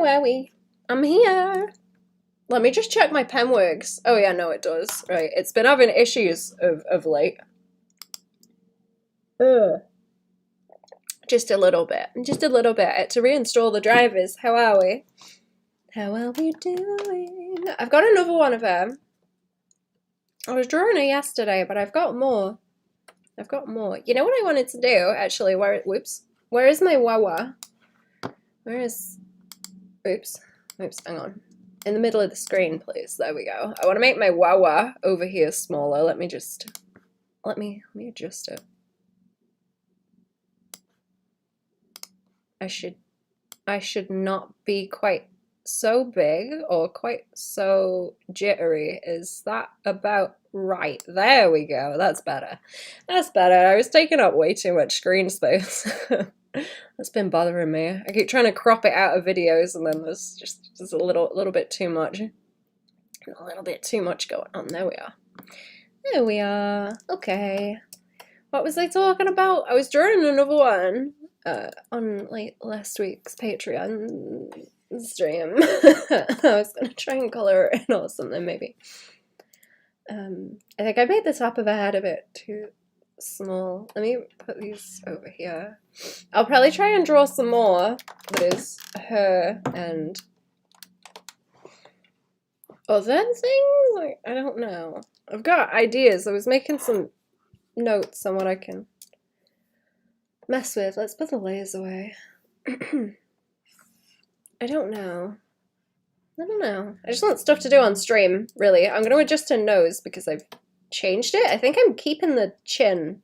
How are we? I'm here. Let me just check my pen works. Oh yeah, no it does. Right, it's been having issues of late. Ugh. Just a little bit. Just a little bit. I had to reinstall the drivers. How are we? How are we doing? I've got another one of them. I was drawing her yesterday, but I've got more. I've got more. You know what I wanted to do, actually? Whoops. Where is my Wawa? Where is... Oops. Oops, hang on. In the middle of the screen, please. There we go. I want to make my Wawa over here smaller. Let me just... Let me adjust it. I should not be quite so big or quite so jittery. Is that about right? There we go. That's better. That's better. I was taking up way too much screen space. That's been bothering me. I keep trying to crop it out of videos and then there's just a little bit too much. A little bit too much going on. There we are. There we are. Okay. What was I talking about? I was drawing another one on like last week's Patreon stream. I was gonna try and color it in or something maybe. I think I made the top of the head a bit too small. Let me put these over here. I'll probably try and draw some more that is her and other things. Like, I don't know. I've got ideas. I was making some notes on what I can mess with. Let's put the layers away. I don't know. I don't know. I just want stuff to do on stream, really. I'm going to adjust her nose because I've changed it. I think I'm keeping the chin.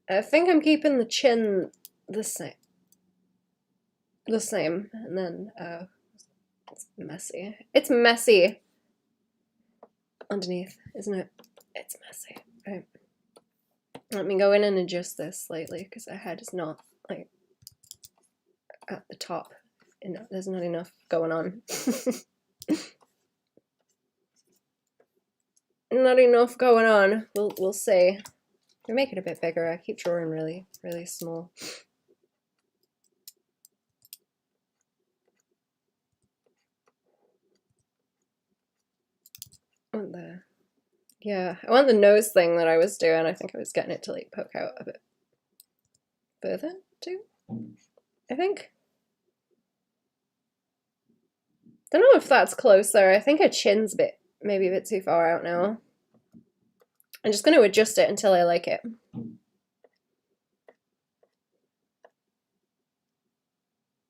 I think I'm keeping the chin the same. The same. And then, it's messy. It's messy underneath, isn't it? It's messy. Right. Let me go in and adjust this slightly because her head is not, like, at the top. There's not enough going on. Not enough going on. We'll see. I make it a bit bigger. I keep drawing really, really small. I want the nose thing that I was doing. I think I was getting it to like poke out a bit further too. I think. Don't know if that's closer. I think her chin's maybe a bit too far out now. I'm just going to adjust it until I like it.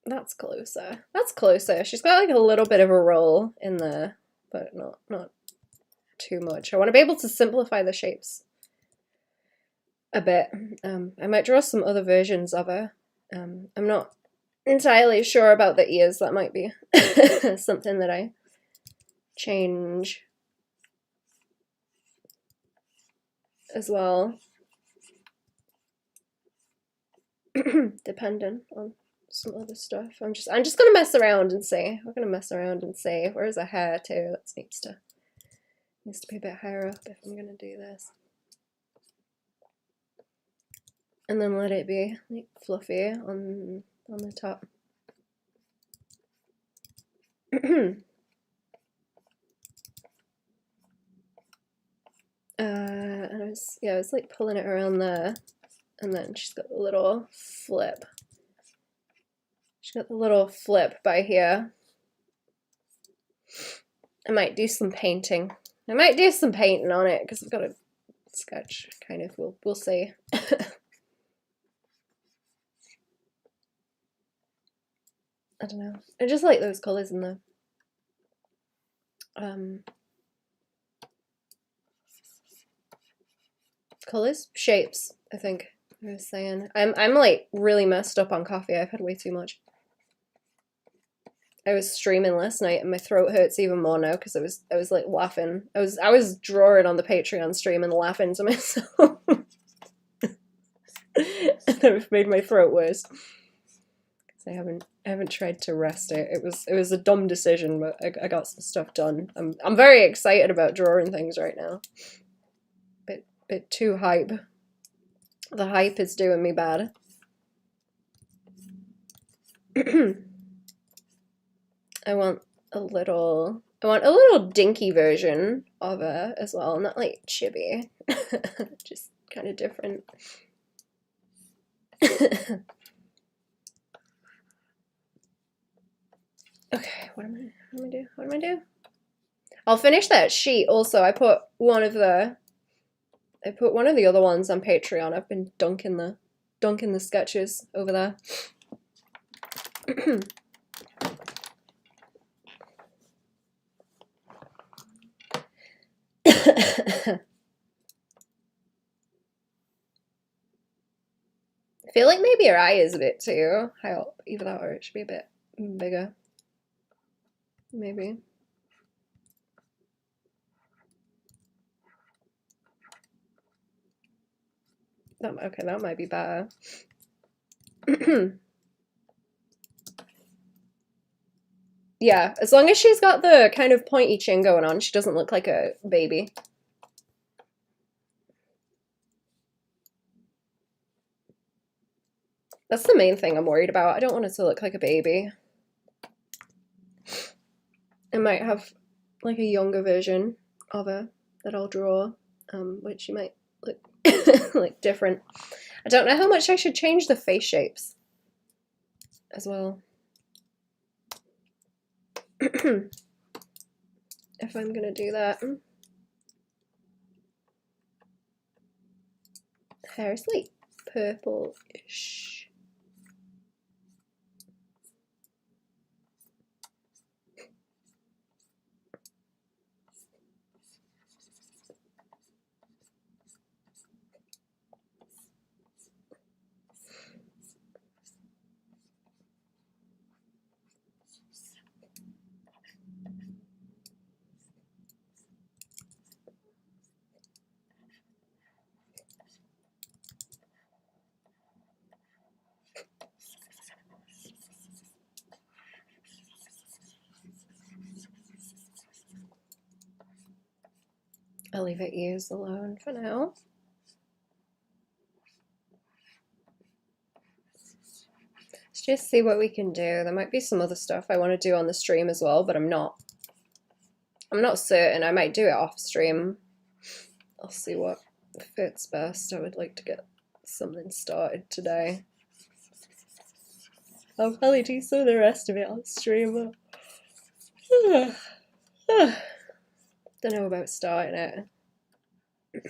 That's closer. That's closer. She's got like a little bit of a roll in there, but not too much. I want to be able to simplify the shapes a bit. I might draw some other versions of her. I'm not entirely sure about the ears. That might be something that I change as well, depending on some other stuff. I'm just gonna mess around and see. We're gonna mess around and see. Where's her hair too? That needs to be a bit higher up if I'm gonna do this. And then let it be like fluffy on the top. And I was like pulling it around there, and then she's got the little flip. She's got the little flip by here. I might do some painting. I might do some painting on it because I've got a sketch. Kind of. We'll see. I don't know. I just like those colors in there. Colors? Shapes, I think I was saying. I'm like really messed up on coffee. I've had way too much. I was streaming last night and my throat hurts even more now because I was like laughing. I was drawing on the Patreon stream and laughing to myself. And I've made my throat worse. I haven't tried to rest it. It was a dumb decision, but I got some stuff done. I'm very excited about drawing things right now. Bit too hype. The hype is doing me bad. I want a little dinky version of her as well, not like chibi, just kind of different. Okay, what am I do? I'll finish that sheet also. I put one of the other ones on Patreon. I've been dunking the sketches over there. I feel like maybe her eye is a bit too high up, either that or it should be a bit bigger. Maybe. Okay, that might be better. Yeah, as long as she's got the kind of pointy chin going on, she doesn't look like a baby. That's the main thing I'm worried about. I don't want it to look like a baby. I might have like a younger version of her that I'll draw, which she might look like different. I don't know how much I should change the face shapes as well. If I'm gonna do that. Hair is like purple-ish. I'll leave her ears alone for now. Let's just see what we can do. There might be some other stuff I want to do on the stream as well, but I'm not certain. I might do it off stream. I'll see what fits best. I would like to get something started today. I'll probably do some of the rest of it on stream. Don't know about starting it. It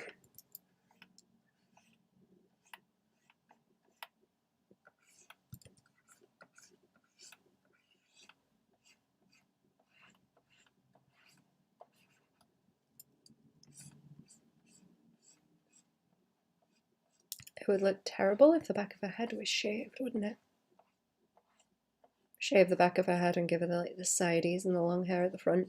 would look terrible if the back of her head was shaved, wouldn't it? Shave the back of her head and give her the sideys and the long hair at the front.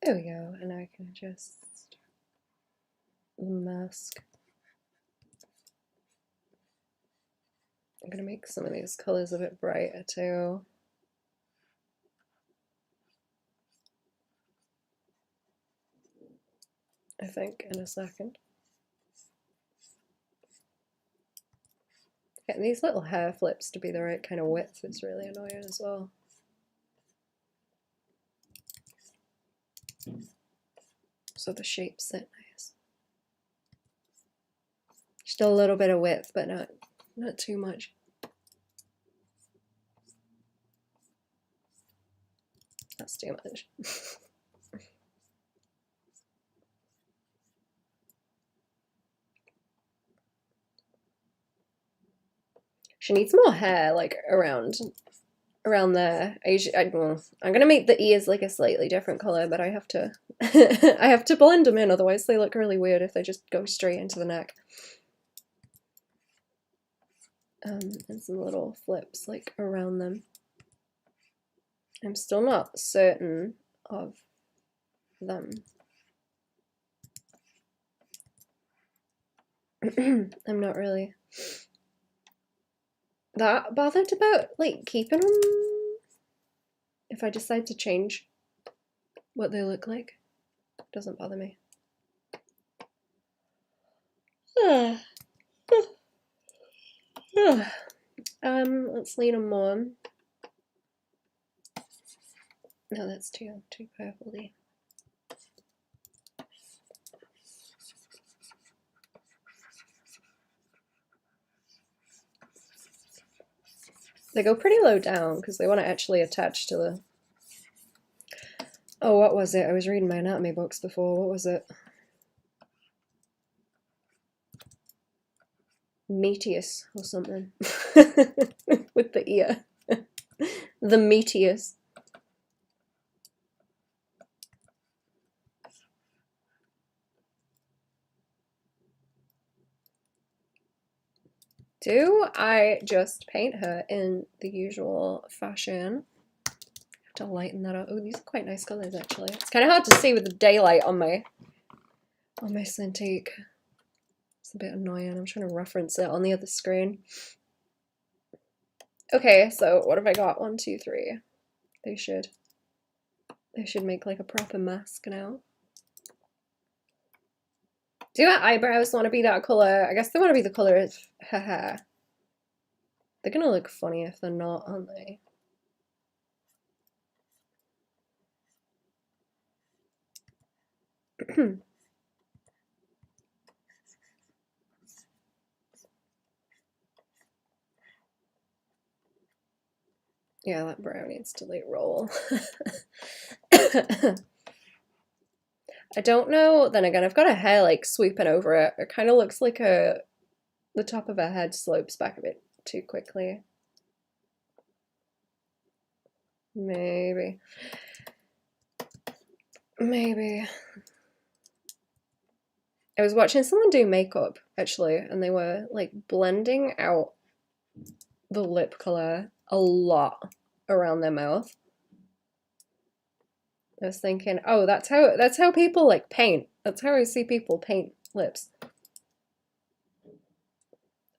There we go, and I can just mask. I'm gonna make some of these colors a bit brighter too. I think in a second. Getting these little hair flips to be the right kind of width is really annoying as well. So the shapes sit nice. Still a little bit of width, but not too much. That's too much. She needs more hair, like around there. I'm gonna make the ears like a slightly different color, but I have to I have to blend them in, otherwise they look really weird if they just go straight into the neck. And some little flips like around them. I'm still not certain of them. I'm not really that bothered about like keeping them if I decide to change what they look like. It doesn't bother me. Let's lean them more. No, that's too purpley. They go pretty low down because they want to actually attach to the... Oh, what was it? I was reading my anatomy books before. What was it? Meteus or something. With the ear. The Meteus. Do I just paint her in the usual fashion? I have to lighten that up. Oh, these are quite nice colors actually. It's kind of hard to see with the daylight on my Cintiq. It's a bit annoying. I'm trying to reference it on the other screen. Okay, so what have I got? 1, 2, 3. They should make like a proper mask now. Do her eyebrows want to be that color? I guess they want to be the color of her hair. They're gonna look funny if they're not, aren't they? Yeah, that brow needs to like roll. I don't know, then again, I've got her hair like sweeping over it. It kind of looks like the top of her head slopes back a bit too quickly. Maybe. I was watching someone do makeup, actually, and they were like blending out the lip color a lot around their mouth. I was thinking, oh, that's how people like paint. That's how I see people paint lips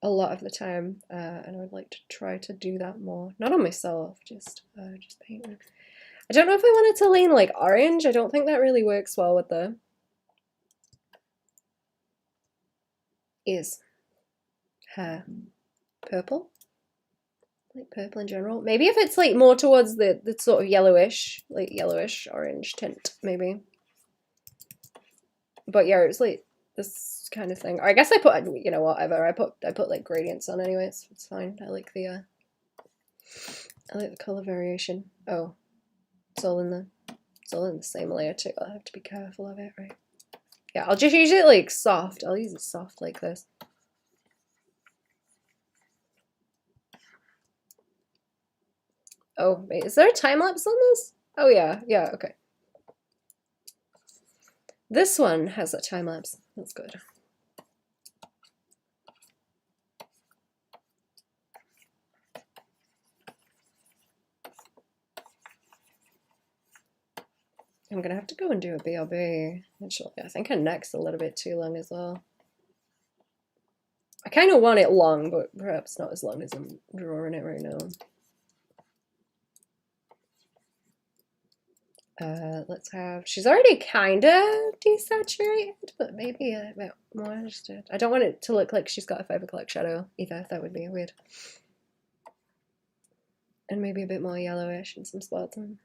a lot of the time, and I would like to try to do that more. Not on myself, just painting. I don't know if I wanted to lean like orange. I don't think that really works well with the ears. Hair. Purple? Like purple in general. Maybe if it's like more towards the sort of yellowish, like yellowish orange tint, maybe. But yeah, it's like this kind of thing. Or I guess I put, you know, whatever. I put like gradients on anyway. It's fine. I like the color variation. Oh, it's all in the same layer too. I'll have to be careful of it, right? Yeah, I'll just use it like soft. I'll use it soft like this. Oh, wait, is there a time lapse on this? Oh yeah, okay. This one has a time lapse. That's good. I'm gonna have to go and do a BRB. Actually, I think her neck's a little bit too long as well. I kind of want it long, but perhaps not as long as I'm drawing it right now. Let's have, she's already kind of desaturated, but maybe a bit more interested. I don't want it to look like she's got a 5 o'clock shadow either. That would be weird. And maybe a bit more yellowish and some spots on.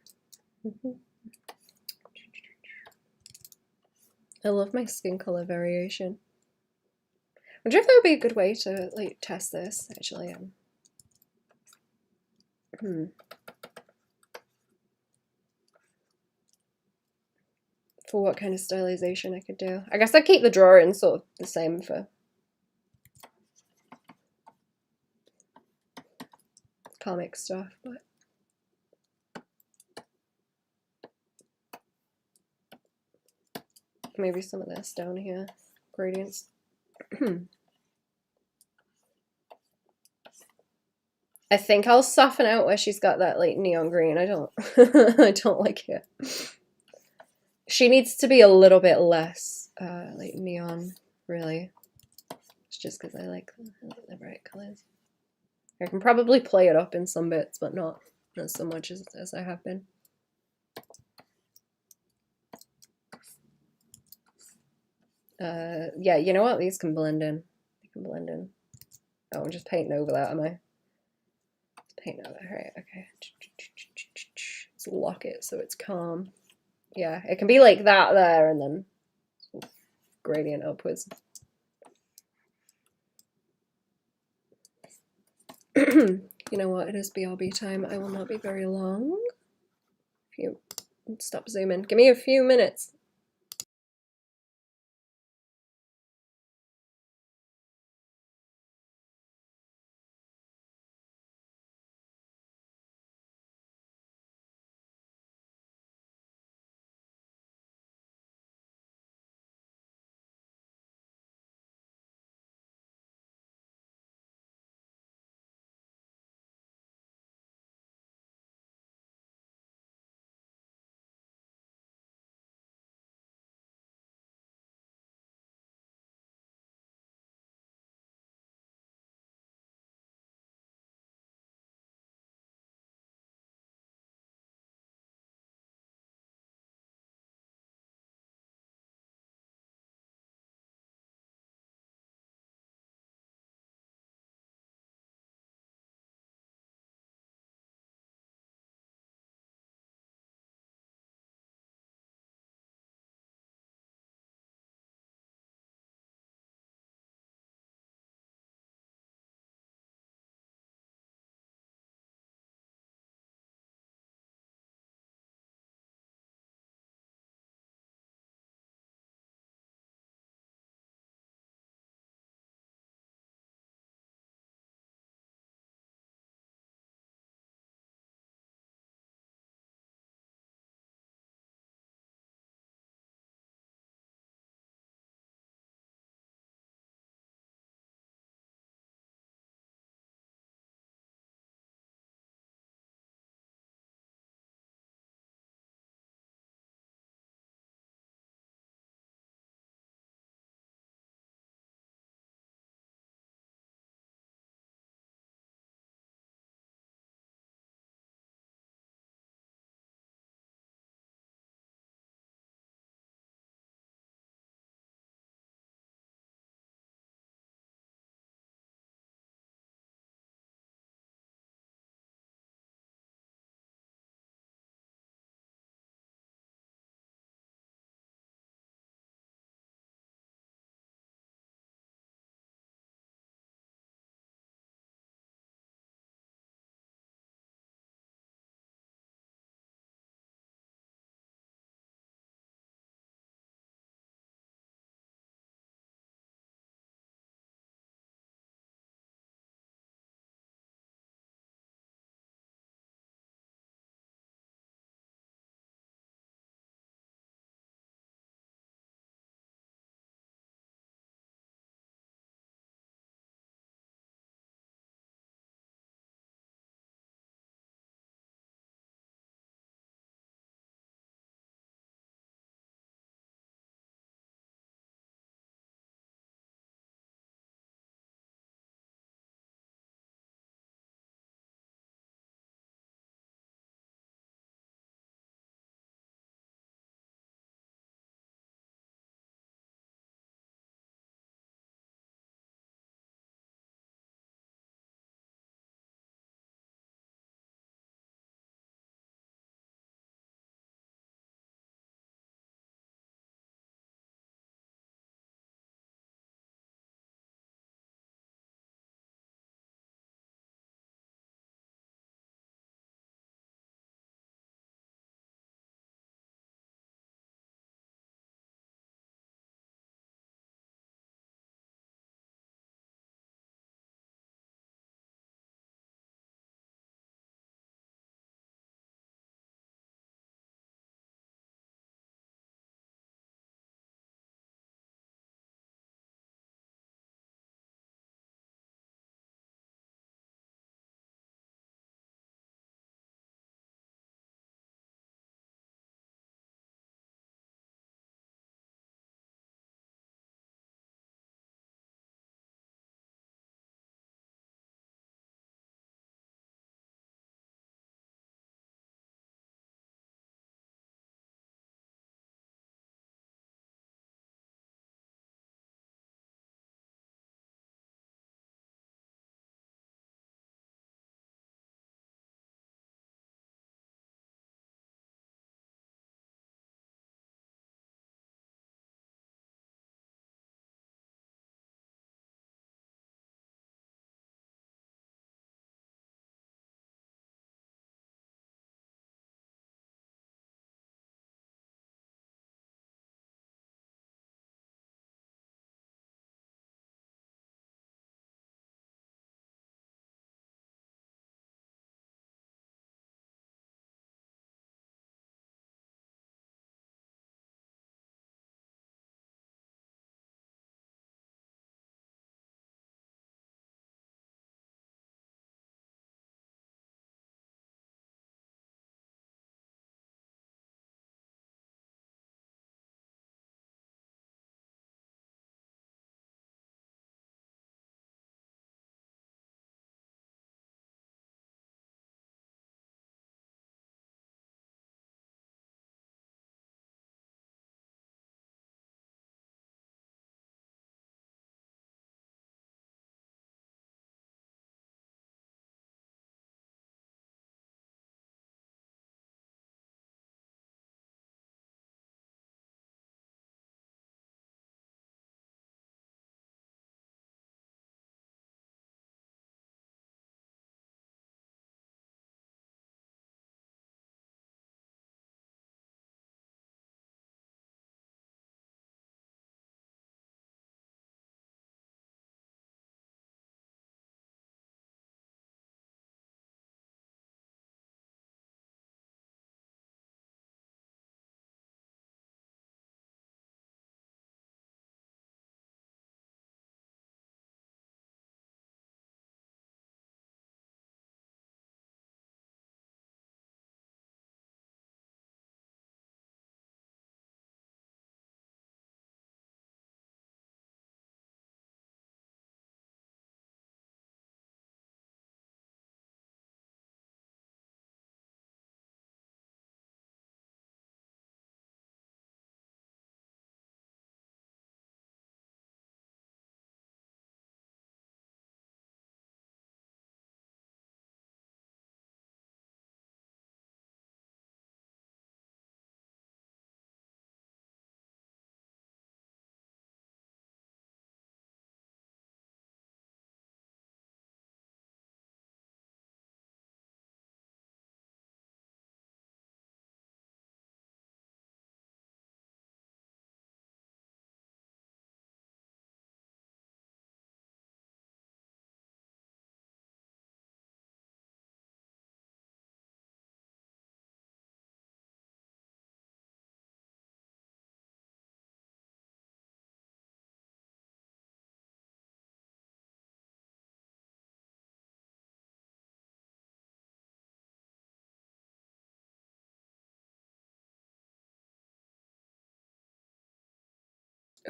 I love my skin color variation. I wonder if that would be a good way to like test this, actually. For what kind of stylization I could do. I guess I'd keep the drawing sort of the same for comic stuff, but maybe some of this down here, gradients. I think I'll soften out where she's got that like neon green. I don't I don't like it. She needs to be a little bit less like neon, really. It's just because I like the bright colors. I can probably play it up in some bits, but not so much as I have been. Yeah, you know what? These can blend in. They can blend in. Oh, I'm just painting over that, am I? Paint over, right, okay. Let's lock it so it's calm. Yeah, it can be like that there and then gradient upwards. You know what? It is BRB time. I will not be very long. If you stop zooming, give me a few minutes.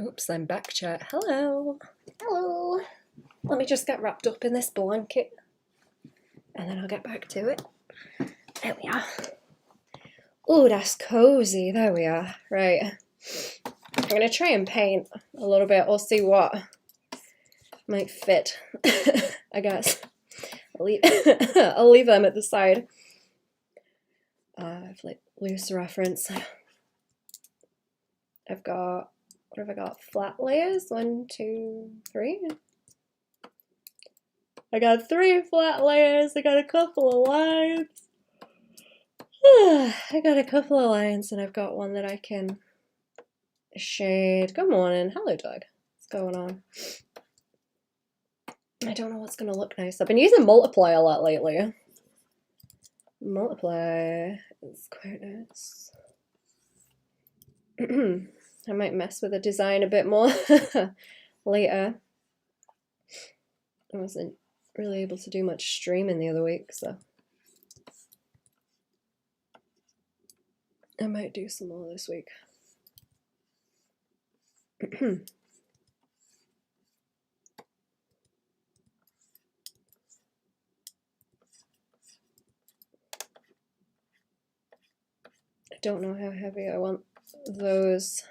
Oops, I'm back, chat. Hello. Hello. Let me just get wrapped up in this blanket and then I'll get back to it. There we are. Oh, that's cozy. There we are. Right. I'm going to try and paint a little bit. We'll see what might fit, I guess. I'll leave them at the side. I've like loose reference. I've got, what have I got? Flat layers? 1, 2, 3. I got 3 flat layers. I got a couple of lines. I got a couple of lines, and I've got one that I can shade. Good morning. Hello, Doug. What's going on? I don't know what's going to look nice. I've been using Multiply a lot lately. Multiply is quite nice. I might mess with the design a bit more later. I wasn't really able to do much streaming the other week, so I might do some more this week. I don't know how heavy I want those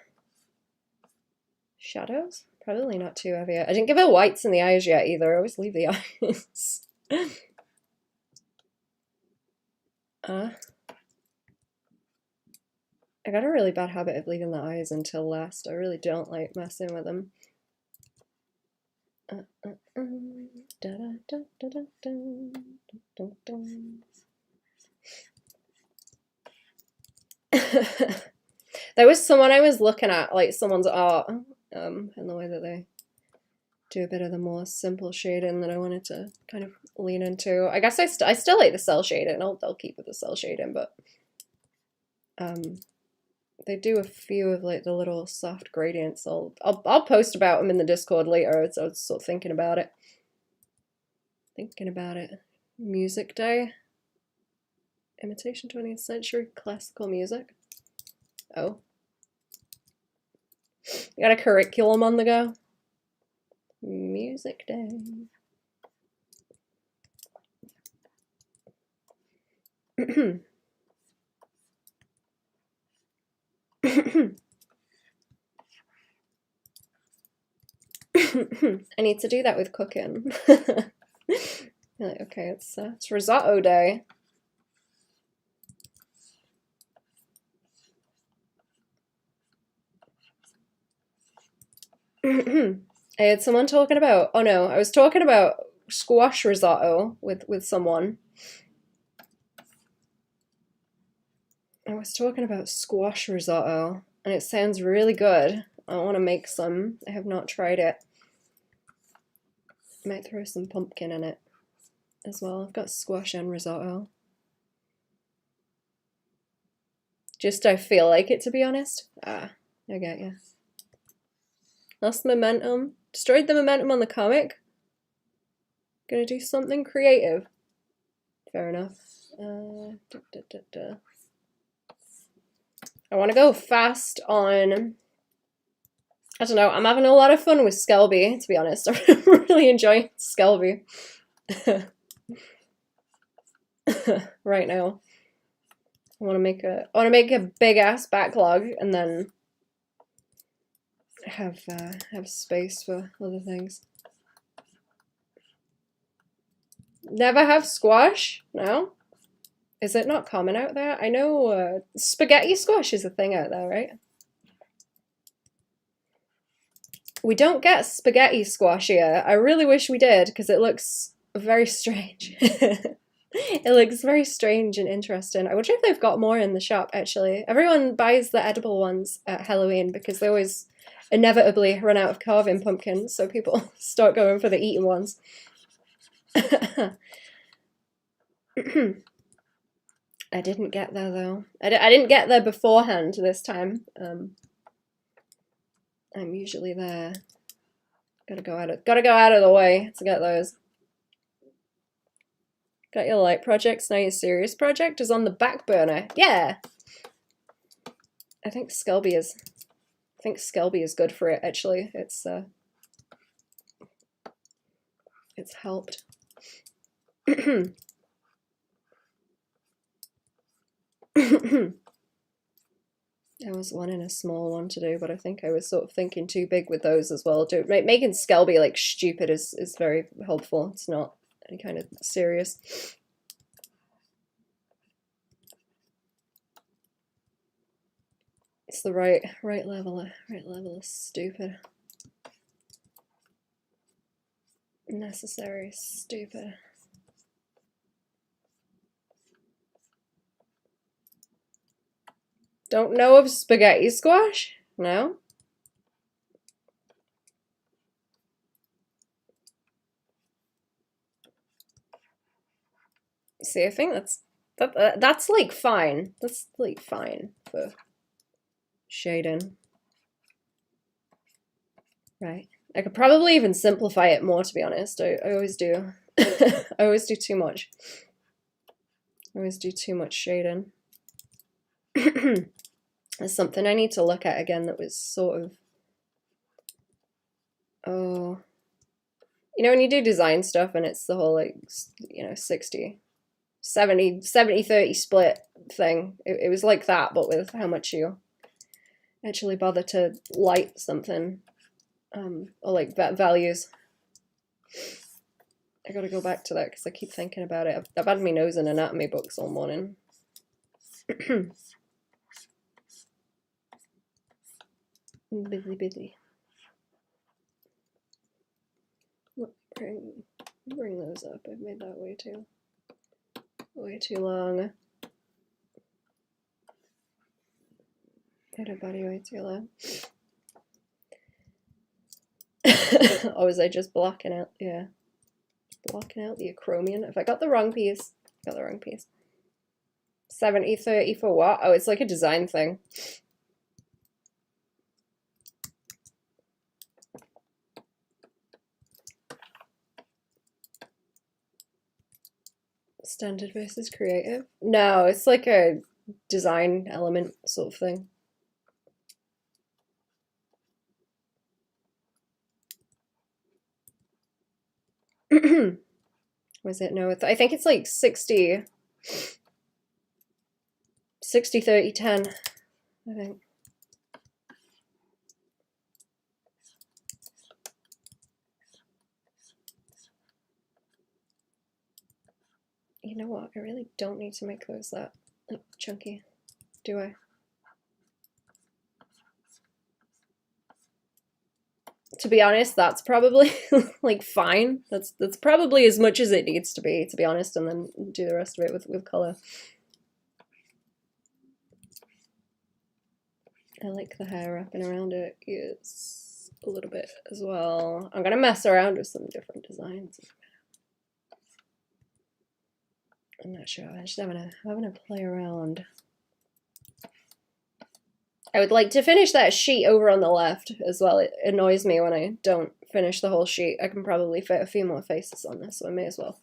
shadows. Probably not too heavy. I didn't give her whites in the eyes yet either. I always leave the eyes. I got a really bad habit of leaving the eyes until last. I really don't like messing with them. There was someone I was looking at, like someone's art, and the way that they do a bit of the more simple shading that I wanted to kind of lean into. I guess I still like the cell shading. I'll keep with the cell shading, but they do a few of like the little soft gradients. I'll post about them in the Discord later. So I was sort of thinking about it. Music Day. Imitation 20th century classical music. Oh. You got a curriculum on the go? Music Day. I need to do that with cooking. Okay, it's risotto day. I had someone talking about, oh no, I was talking about squash risotto with someone. I was talking about squash risotto, and it sounds really good. I want to make some. I have not tried it. I might throw some pumpkin in it as well. I've got squash and risotto. Just I feel like it, to be honest. I get you. Lost momentum. Destroyed the momentum on the comic. Gonna do something creative. Fair enough. I want to go fast on... I don't know, I'm having a lot of fun with Skelby, to be honest. I'm really enjoying Skelby right now. I want to make a big ass backlog and then have space for other things. Never have squash? No? Is it not common out there? I know spaghetti squash is a thing out there, right? We don't get spaghetti squash here. I really wish we did because it looks very strange. It looks very strange and interesting. I wonder if they've got more in the shop, actually. Everyone buys the edible ones at Halloween because they always inevitably run out of carving pumpkins, so people start going for the eating ones. I didn't get there, though. I didn't get there beforehand this time. I'm usually there. Gotta go out of the way to get those. Got your light projects, now your serious project is on the back burner. Yeah! I think Skelby is think Skelby is good for it, actually. It's helped. I was wanting a small one to do, but I think I was sort of thinking too big with those as well. Making Skelby like stupid is very helpful. It's not any kind of serious. It's the right level of stupid. Necessary stupid. Don't know of spaghetti squash? No? See, I think that's like fine. That's like fine for shading. Right. I could probably even simplify it more, to be honest. I always do. I always do too much. I always do too much shading. There's something I need to look at again that was sort of... Oh... You know, when you do design stuff and it's the whole, like, you know, 70-30 split thing. It was like that, but with how much you actually bother to light something. Or like values. I gotta go back to that because I keep thinking about it. I've had my nose in anatomy books all morning. Busy. Bring those up. I've made that way too long. Made a body way too long. Or was I just blocking out? Yeah. Blocking out the acromion. If I got the wrong piece, got the wrong piece. 70-30 for what? Oh, it's like a design thing. Standard versus creative? No, it's like a design element sort of thing. Was it? No, I think it's like 60, 30, 10, I think. You know what? I really don't need to make those that like chunky, do I? To be honest, that's probably like fine. That's probably as much as it needs to be honest, and then do the rest of it with color. I like the hair wrapping around it is a little bit as well. I'm gonna mess around with some different designs. I'm not sure. I'm just having a play around. I would like to finish that sheet over on the left as well. It annoys me when I don't finish the whole sheet. I can probably fit a few more faces on this, so I may as well.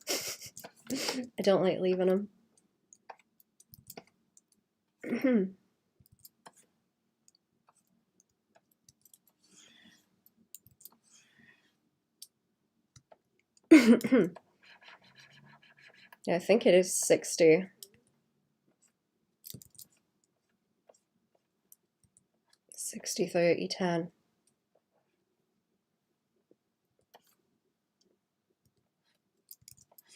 I don't like leaving them. Yeah, I think it is 60. 60-30-10.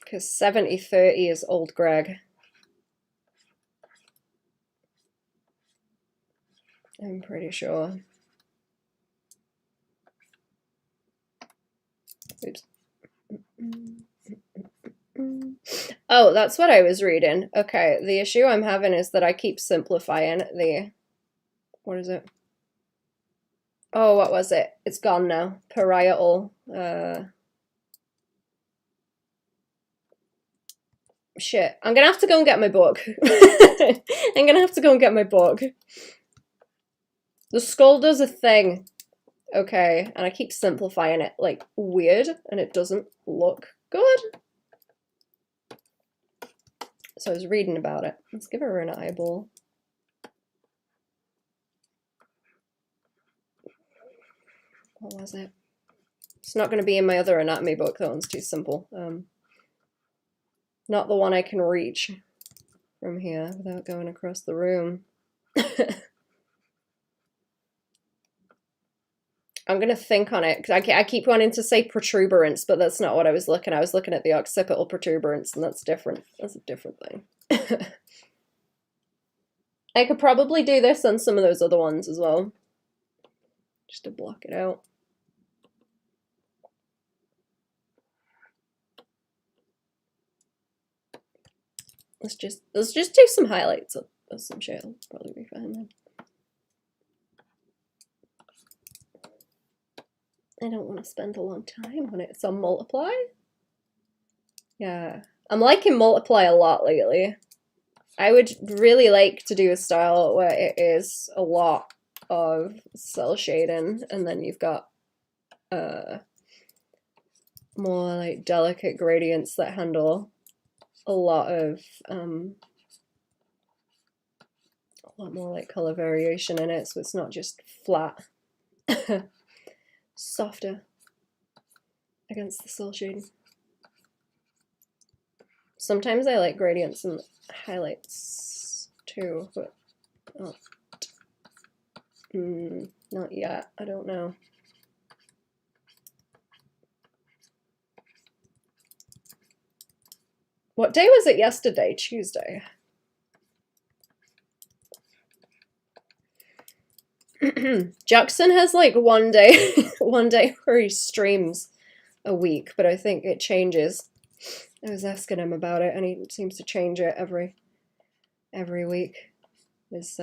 Because 70-30 is old Greg. I'm pretty sure. Oops. Oh, that's what I was reading. Okay, the issue I'm having is that I keep simplifying the... What is it? Oh, what was it? It's gone now. Parietal. Shit. I'm gonna have to go and get my book. I'm gonna have to go and get my book. The skull does a thing. Okay, and I keep simplifying it like weird, and it doesn't look good. So I was reading about it. Let's give her an eyeball. What was it? It's not going to be in my other anatomy book. That one's too simple. Not the one I can reach from here without going across the room. I'm going to think on it, because I keep wanting to say protuberance, but that's not what I was looking at. I was looking at the occipital protuberance, and that's different. That's a different thing. I could probably do this on some of those other ones as well, just to block it out. Let's just do some highlights of some shit. It'll probably be fine then. I don't want to spend a long time on it. It's on multiply. Yeah, I'm liking multiply a lot lately. I would really like to do a style where it is a lot of cell shading, and then you've got more like delicate gradients that handle a lot more like color variation in it, so it's not just flat. Softer against the cell shading. Sometimes I like gradients and highlights too, but not yet. I don't know. What day was it yesterday? Tuesday. Jackson has like one day where he streams a week, but I think it changes. I was asking him about it, and he seems to change it every week. His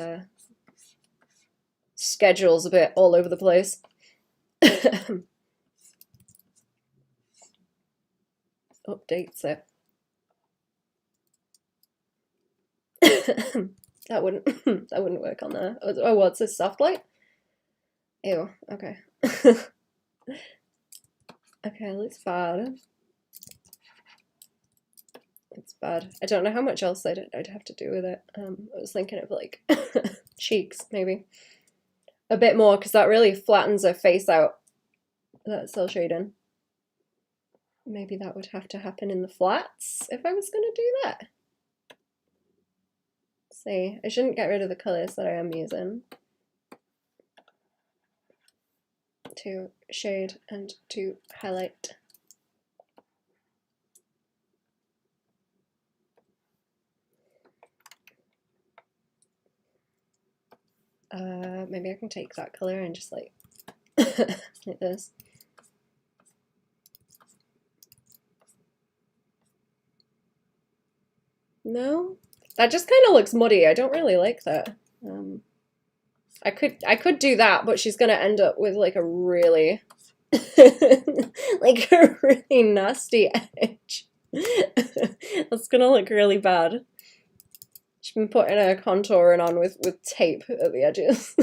schedule's a bit all over the place. Updates it. That wouldn't work on there. Oh, what's this, soft light? Ew, okay. Okay, looks bad. It's bad. I don't know how much else I'd have to do with it. I was thinking of like cheeks, maybe. A bit more, because that really flattens her face out. That cell shading. Maybe that would have to happen in the flats if I was going to do that. See, I shouldn't get rid of the colors that I am using to shade and to highlight. Maybe I can take that color and just like like this. No, that just kind of looks muddy. I don't really like that. I could do that, but she's gonna end up with like a really like a really nasty edge. That's gonna look really bad. She's been putting her contouring on with tape at the edges.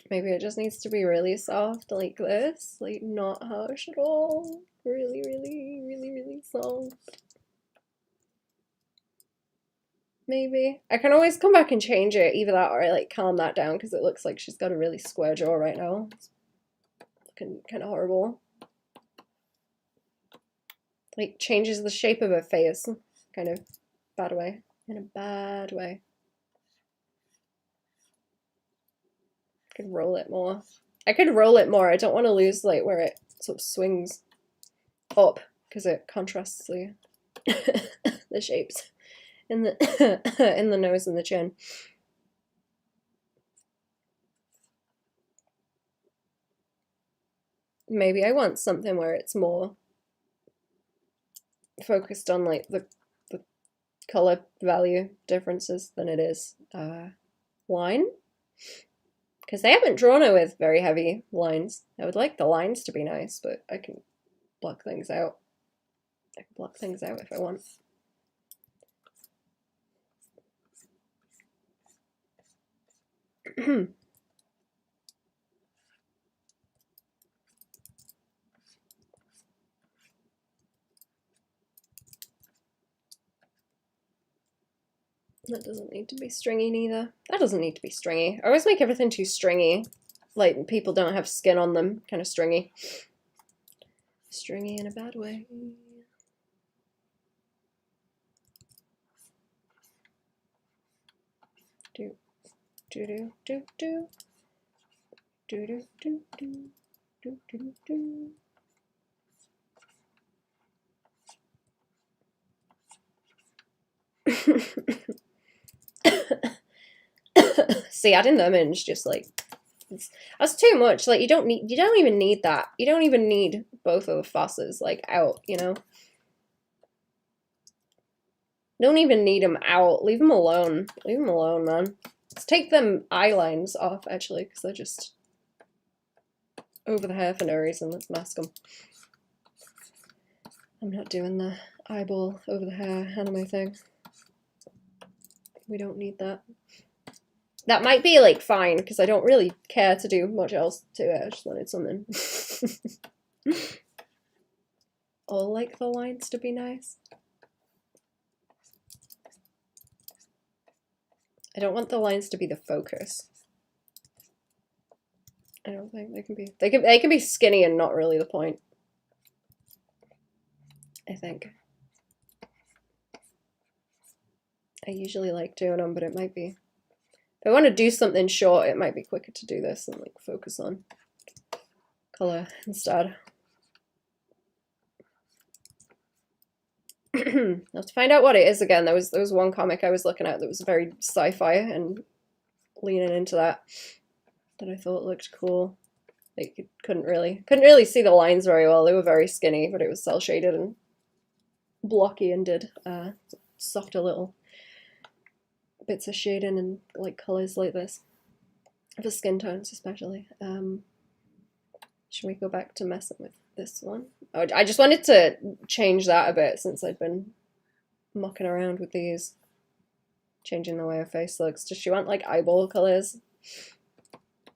Maybe it just needs to be really soft like this, like not harsh at all. Really, really, really, really soft. Maybe. I can always come back and change it, either that or I like calm that down, because it looks like she's got a really square jaw right now. It's looking kind of horrible. Like changes the shape of her face, kind of bad way, in a bad way. I could roll it more. I could roll it more. I don't want to lose like where it sort of swings up, because it contrasts the the shapes in the in the nose and the chin. Maybe I want something where it's more focused on like the color value differences than it is line, because they haven't drawn her with very heavy lines. I would like the lines to be nice, but I can block things out. I can block things out if I want. That doesn't need to be stringy neither. That doesn't need to be stringy. I always make everything too stringy. Like people don't have skin on them, kind of stringy. Stringy in a bad way. Do do do do do do do do do do do do. See, adding them in is just like that's too much. Like you don't even need that. You don't even need both of the fosses like out, you know. Don't even need them out. Leave them alone. Leave them alone, man. Let's take them eye lines off actually, because they're just over the hair for no reason. Let's mask them. I'm not doing the eyeball over the hair anime thing. We don't need that. That might be like fine because I don't really care to do much else to it. I just wanted something. All like the lines to be nice. I don't want the lines to be the focus. I don't think they can be. They can be skinny and not really the point. I think. I usually like doing them, but it might be. If I want to do something short, it might be quicker to do this and like focus on color instead. I have to find out what it is again. There was one comic I was looking at that was very sci-fi and leaning into that I thought looked cool. Like you couldn't really see the lines very well. They were very skinny, but it was cel shaded and blocky and did softer little bits of shading and like colors like this for skin tones especially. Should we go back to messing with this one? Oh, I just wanted to change that a bit since I'd been mucking around with these, changing the way her face looks. Does she want like eyeball colors?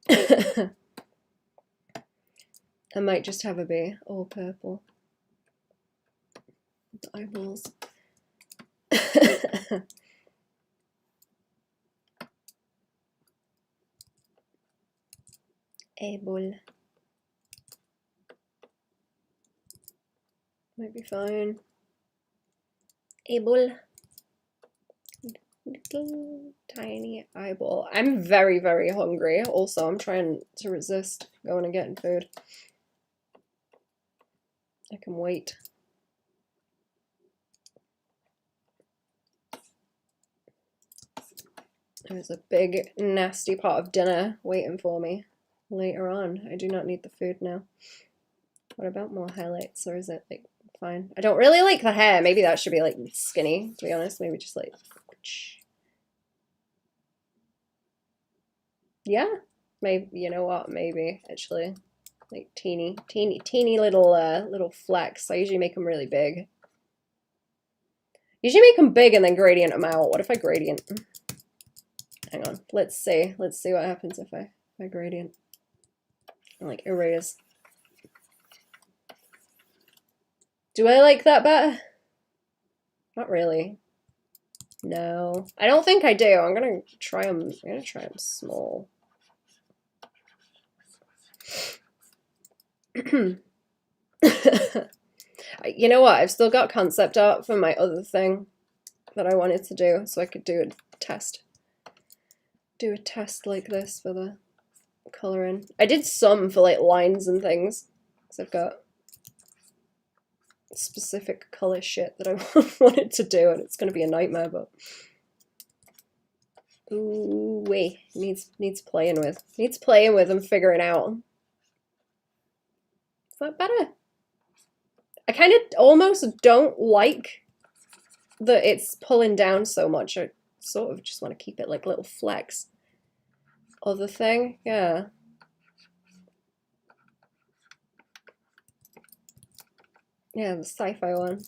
I might just have her be all purple. Eyeballs. Eyeball. Might be fine. Eyeball. Little tiny eyeball. I'm very, very hungry. Also, I'm trying to resist going and getting food. I can wait. There's a big, nasty pot of dinner waiting for me later on. I do not need the food now. What about more highlights, or is it like fine? I don't really like the hair. Maybe that should be like skinny, to be honest. Maybe just like, yeah, maybe, you know what, maybe actually like teeny little flecks. I usually make them really big. Usually make them big and then gradient them out. What if I gradient? Hang on, let's see what happens if I gradient and like erase. Do I like that better? Not really. No, I don't think I do. I'm gonna try them small. You know what? I've still got concept art for my other thing that I wanted to do, so I could do a test. Do a test like this for the coloring. I did some for like lines and things, because I've got specific color shit that I wanted to do, and it's going to be a nightmare, but ooh wait, needs playing with. Needs playing with and figuring out. Is that better? I kind of almost don't like that it's pulling down so much. I sort of just want to keep it like little flecks of the thing. Yeah. Yeah, the sci-fi one.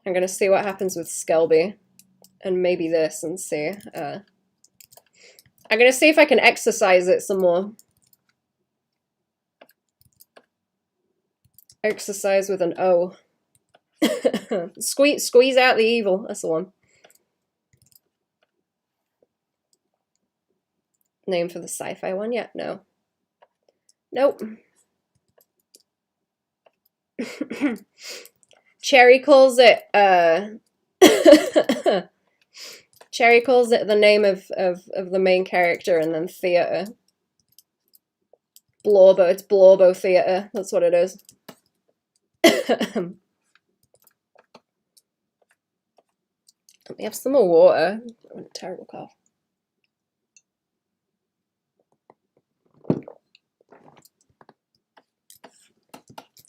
I'm gonna see what happens with Skelby. and maybe this and see. I'm gonna see if I can exercise it some more. Exercise with an O. Squeeze out the evil. That's the one. Name for the sci-fi one yet? No. Nope. Cherry calls it Cherry calls it the name of the main character and then theater. Blorbo. It's Blorbo Theater. That's what it is. Let me have some more water. I'm a terrible cough.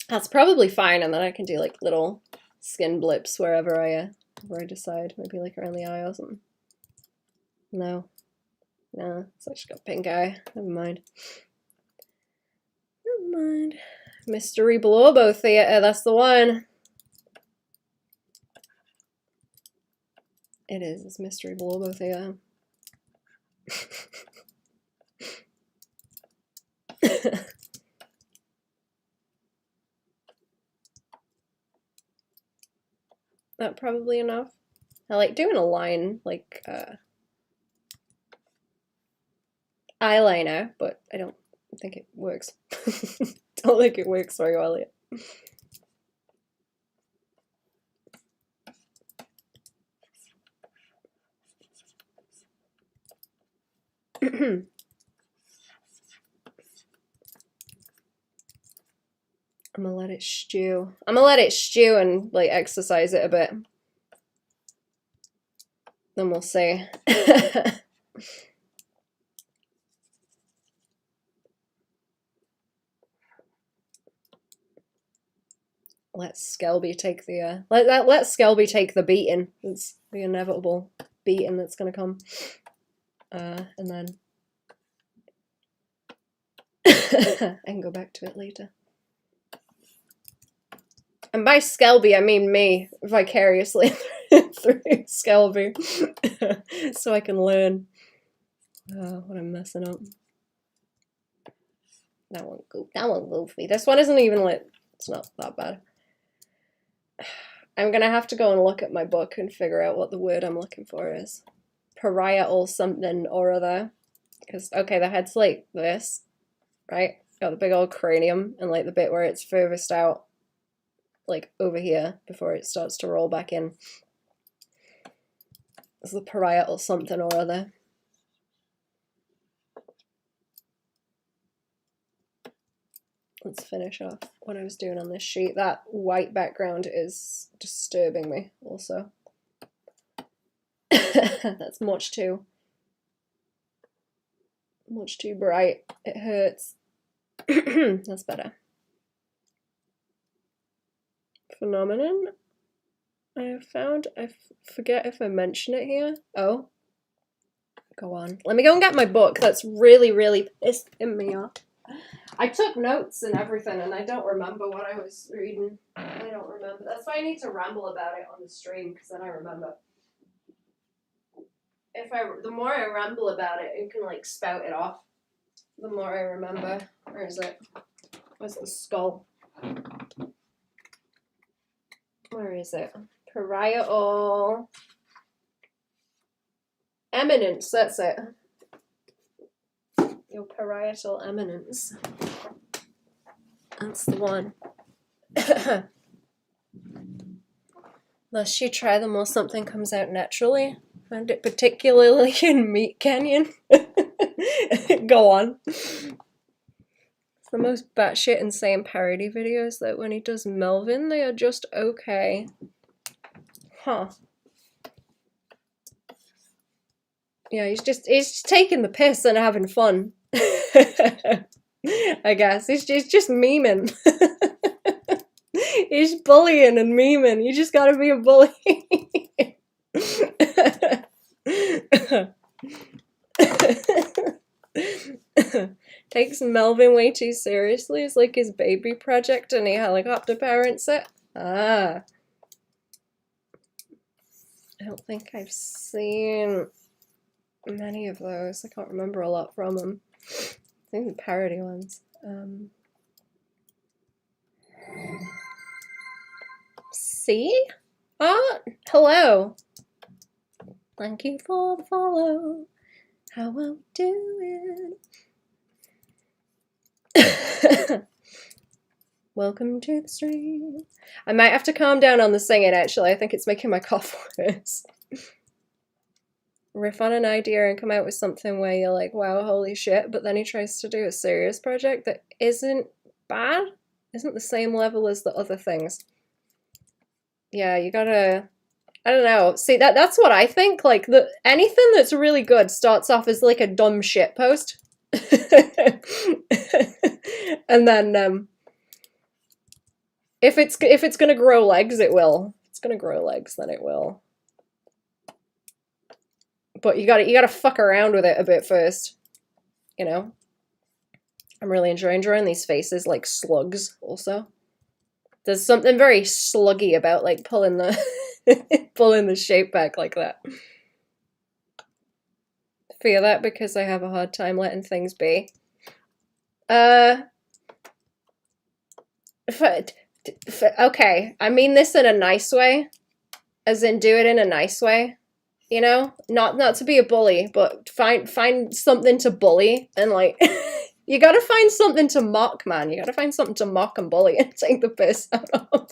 That's probably fine, and then I can do like little skin blips wherever I decide. Maybe like around the eye or something. No. No, so I just got pink eye. Never mind. Never mind. Mystery Blorbo Theater, that's the one. It is, it's Mystery Blorbo Theater. That probably enough. I like doing a line, like eyeliner, but I don't think it works. Don't think it works very well yet. I'm gonna let it stew. I'm gonna let it stew and like exercise it a bit. Then we'll see. Let Skelby take the let Skelby take the beating. It's the inevitable beating that's gonna come. And then I can go back to it later. And by Skelby, I mean me, vicariously through Skelby. So I can learn what I'm messing up. That one goofy. This one isn't even lit. It's not that bad. I'm gonna have to go and look at my book and figure out what the word I'm looking for is. Parietal something or other. Because, okay, the head's like this, right? Got the big old cranium and like the bit where it's furthest out, like over here before it starts to roll back in. It's the parietal something or other. Let's finish off what I was doing on this sheet. That white background is disturbing me also. That's much too bright. It hurts. That's better. Phenomenon I have found. I forget if I mention it here. Oh. Go on. Let me go and get my book. That's really, really pissing me off. I took notes and everything, and I don't remember what I was reading. I don't remember. That's why I need to ramble about it on the stream, because then I remember. The more I ramble about it and can like spout it off, the more I remember. Where is it? Where's the skull? Where is it? Parietal eminence. That's it. Your parietal eminence. That's the one. Unless you try them or something comes out naturally. Found it particularly in Meat Canyon. Go on. It's the most batshit insane parody videos that when he does Melvin, they are just okay. Huh. Yeah, he's just taking the piss and having fun. I guess. He's just memeing. He's bullying and memeing. You just gotta be a bully. Takes Melvin way too seriously. It's like his baby project and he helicopter parents it. Ah. I don't think I've seen many of those. I can't remember a lot from them. I think the parody ones. See? Ah, hello. Thank you for the follow. How I'm doing. Welcome to the stream. I might have to calm down on the singing, actually. I think it's making my cough worse. Riff on an idea and come out with something where you're like, wow, holy shit, but then he tries to do a serious project that isn't bad, isn't the same level as the other things. Yeah, you gotta, I don't know. See, that's what I think. Like, anything that's really good starts off as like a dumb shit post. And then if it's gonna grow legs, it will. If it's gonna grow legs, then it will. But you gotta fuck around with it a bit first, you know. I'm really enjoying drawing these faces like slugs. Also, there's something very sluggy about like pulling the pulling the shape back like that. Feel that because I have a hard time letting things be. Okay, I mean this in a nice way, as in do it in a nice way, you know, not to be a bully, but find something to bully and like you gotta find something to mock, man. You gotta find something to mock and bully and take the piss out of.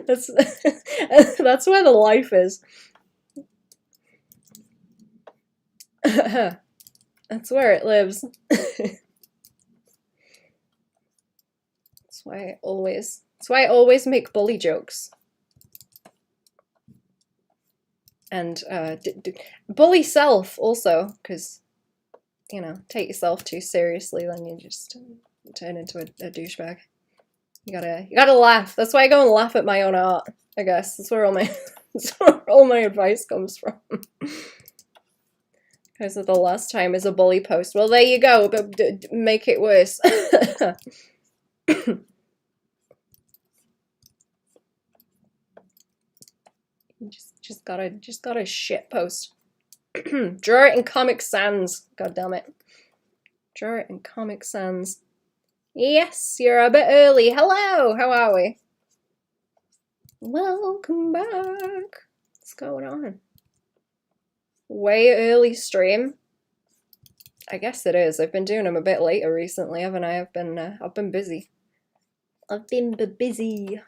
That's where the life is. That's where it lives. That's why I always make bully jokes. And bully self also, because, you know, take yourself too seriously, then you just turn into a douchebag. You gotta laugh. That's why I go and laugh at my own art, I guess. That's where all my advice comes from. Because of the last time is a bully post. Well, there you go, but make it worse. just gotta shit post. Draw it in Comic Sans. God damn it. Draw it in Comic Sans. Yes, you're a bit early. Hello, how are we? Welcome back. What's going on? Way early stream. I guess it is. I've been doing them a bit later recently, haven't I? I've been busy. I've been busy.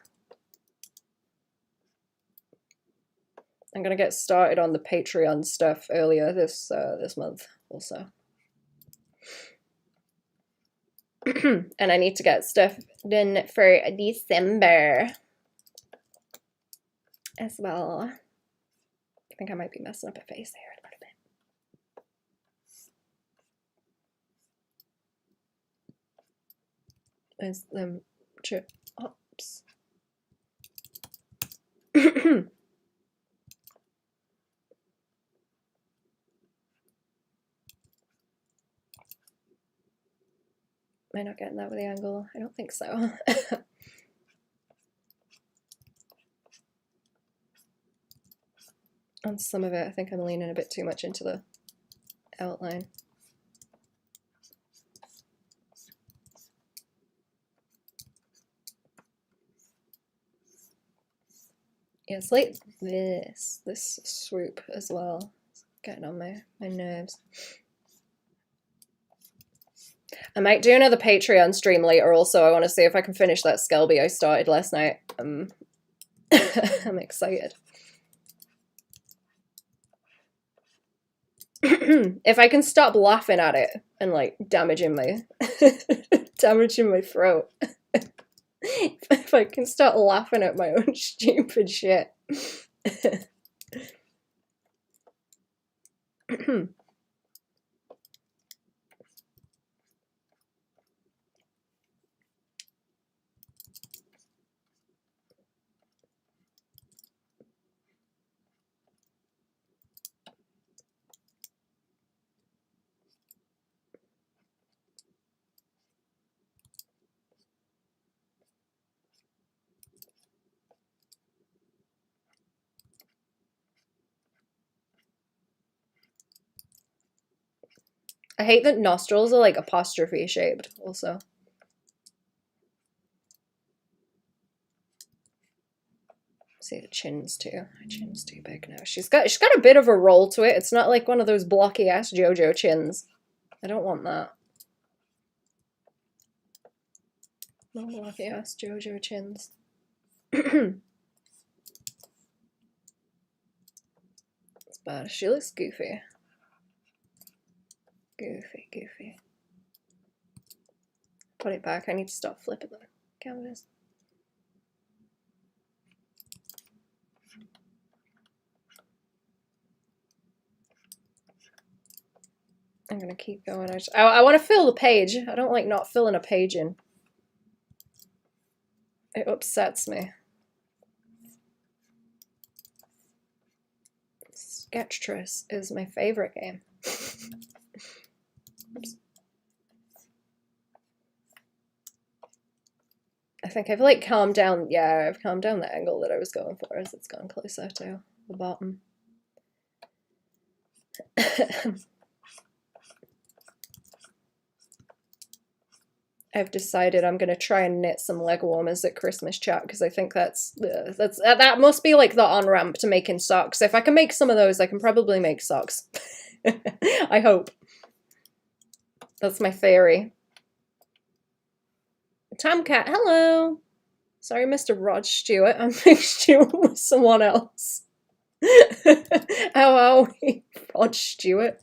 I'm gonna get started on the Patreon stuff earlier this month also. And I need to get stuff done for December as well. I think I might be messing up a face here a little bit. There's them oops. Am I not getting that with the angle? I don't think so. On some of it, I think I'm leaning a bit too much into the outline. Yeah, it's like this swoop as well. It's getting on my nerves. I might do another Patreon stream later also. I want to see if I can finish that Skelby I started last night. I'm excited. If I can stop laughing at it and like damaging my throat. If I can start laughing at my own stupid shit. I hate that nostrils are like apostrophe shaped also. See the chin's too. Her chin's too big now. She's got a bit of a roll to it. It's not like one of those blocky ass JoJo chins. I don't want that. No blocky ass JoJo chins. It's bad. She looks goofy. Goofy. Put it back. I need to stop flipping the canvas. I'm gonna keep going. I want to fill the page. I don't like not filling a page in. It upsets me. Sketchtress is my favorite game. Oops. I think I've like calmed down. Yeah, I've calmed down the angle that I was going for as it's gone closer to the bottom. I've decided I'm gonna try and knit some leg warmers at Christmas chat because I think that must be like the on-ramp to making socks. If I can make some of those, I can probably make socks. I hope. That's my theory. Tomcat, hello. Sorry, Mr. Rod Stewart. I mixed you with someone else. How are we, Rod Stewart?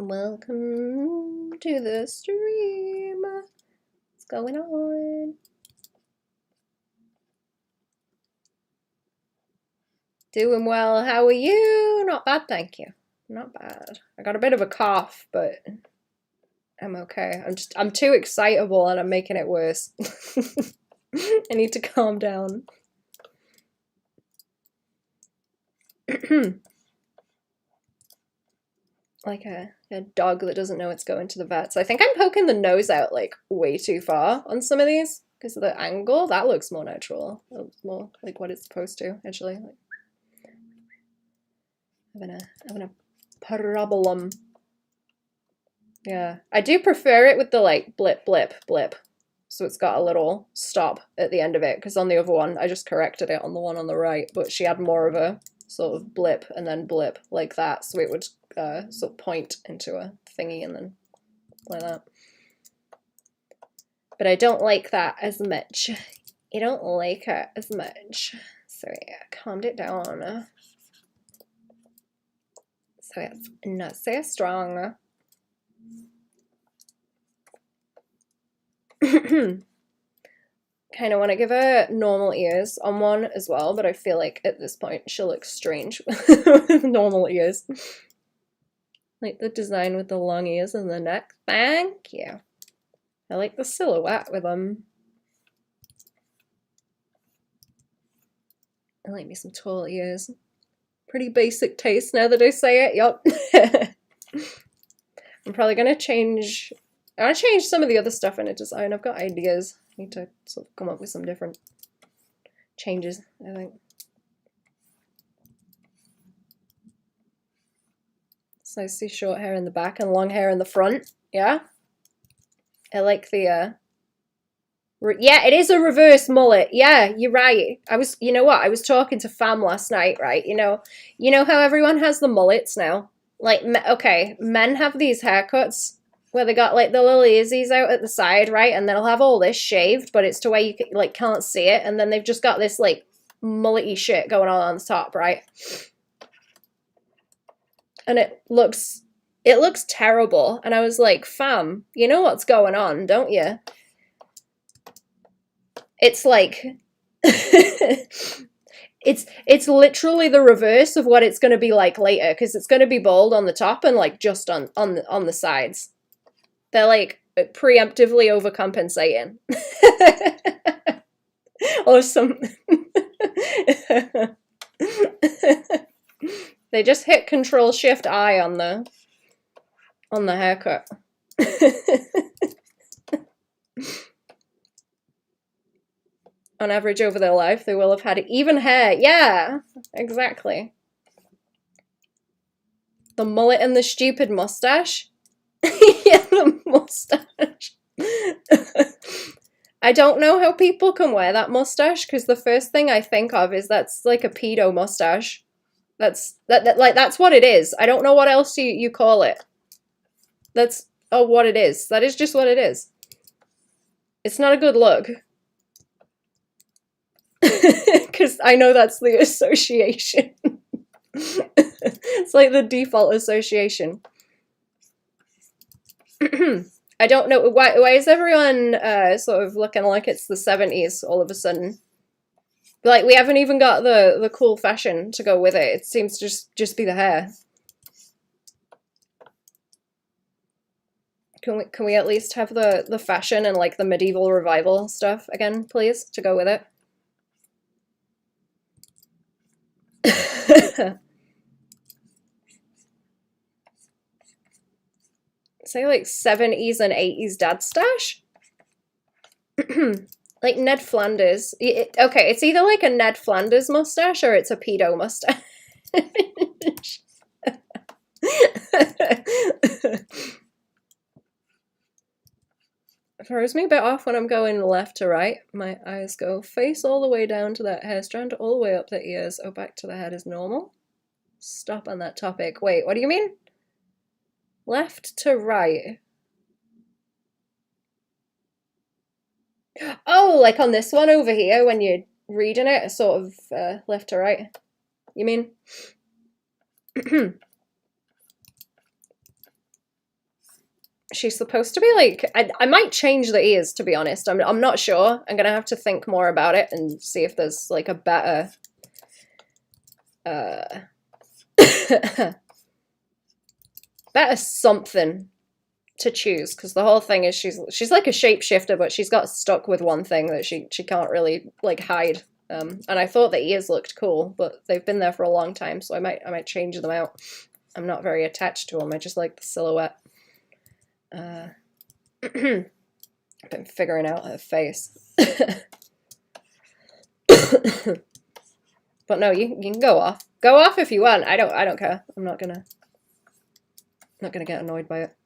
Welcome to the stream. What's going on? Doing well. How are you? Not bad, thank you. Not bad. I got a bit of a cough, but I'm okay. I'm too excitable and I'm making it worse. I need to calm down. Like a dog that doesn't know it's going to the vet. So I think I'm poking the nose out like way too far on some of these because of the angle. That looks more natural. That looks more like what it's supposed to, actually. Like, having a problem. Yeah, I do prefer it with the like blip, blip, blip. So it's got a little stop at the end of it because on the other one, I just corrected it on the one on the right, but she had more of a sort of blip and then blip like that. So it would sort of point into a thingy and then like that. But I don't like that as much. I don't like it as much. So yeah, calmed it down. So it's not so strong. Kind of want to give her normal ears on one as well, but I feel like at this point she'll look strange with normal ears. Like the design with the long ears and the neck. Thank you. I like the silhouette with them. I like me some tall ears. Pretty basic taste now that I say it. Yup. I'm probably gonna change. I want to change some of the other stuff in a design. I've got ideas. I need to sort of come up with some different changes, I think. So I see short hair in the back and long hair in the front. Yeah. I like the yeah, it is a reverse mullet. Yeah, you're right. You know what? I was talking to fam last night, right? You know how everyone has the mullets now? Like, okay, men have these haircuts where they got like the little earsies out at the side, right? And they'll have all this shaved, but it's to where you like can't see it. And then they've just got this like mullety shit going on the top, right? And it looks terrible. And I was like, fam, you know what's going on, don't you? It's like it's literally the reverse of what it's going to be like later, because it's going to be bald on the top and like just on the sides. They're like preemptively overcompensating. Or some they just hit Control-Shift-I on the haircut. On average over their life, they will have had even hair. Yeah, exactly. The mullet and the stupid mustache. Yeah, the mustache. I don't know how people can wear that mustache, because the first thing I think of is that's like a pedo mustache. That's what it is. I don't know what else you call it. That's what it is. That is just what it is. It's not a good look. Because I know that's the association. It's like the default association. I don't know why is everyone sort of looking like it's the 70s all of a sudden? Like, we haven't even got the cool fashion to go with it. It seems to just be the hair. Can we at least have the fashion and like the medieval revival stuff again, please, to go with it? Say like 70s and 80s dad stash? Like Ned Flanders. Okay, it's either like a Ned Flanders mustache or it's a pedo mustache. Throws me a bit off when I'm going left to right. My eyes go face all the way down to that hair strand, all the way up the ears. Oh, back to the head is normal. Stop on that topic. Wait, what do you mean? Left to right. Oh, like on this one over here when you're reading it, sort of left to right. You mean? She's supposed to be like, I might change the ears, to be honest. I'm not sure. I'm gonna have to think more about it and see if there's like a better better something to choose, because the whole thing is she's like a shapeshifter, but she's got stuck with one thing that she can't really like hide. And I thought the ears looked cool, but they've been there for a long time, so I might change them out. I'm not very attached to them. I just like the silhouette. I've been figuring out her face. But no, you can go off. Go off if you want. I don't care. I'm not gonna get annoyed by it.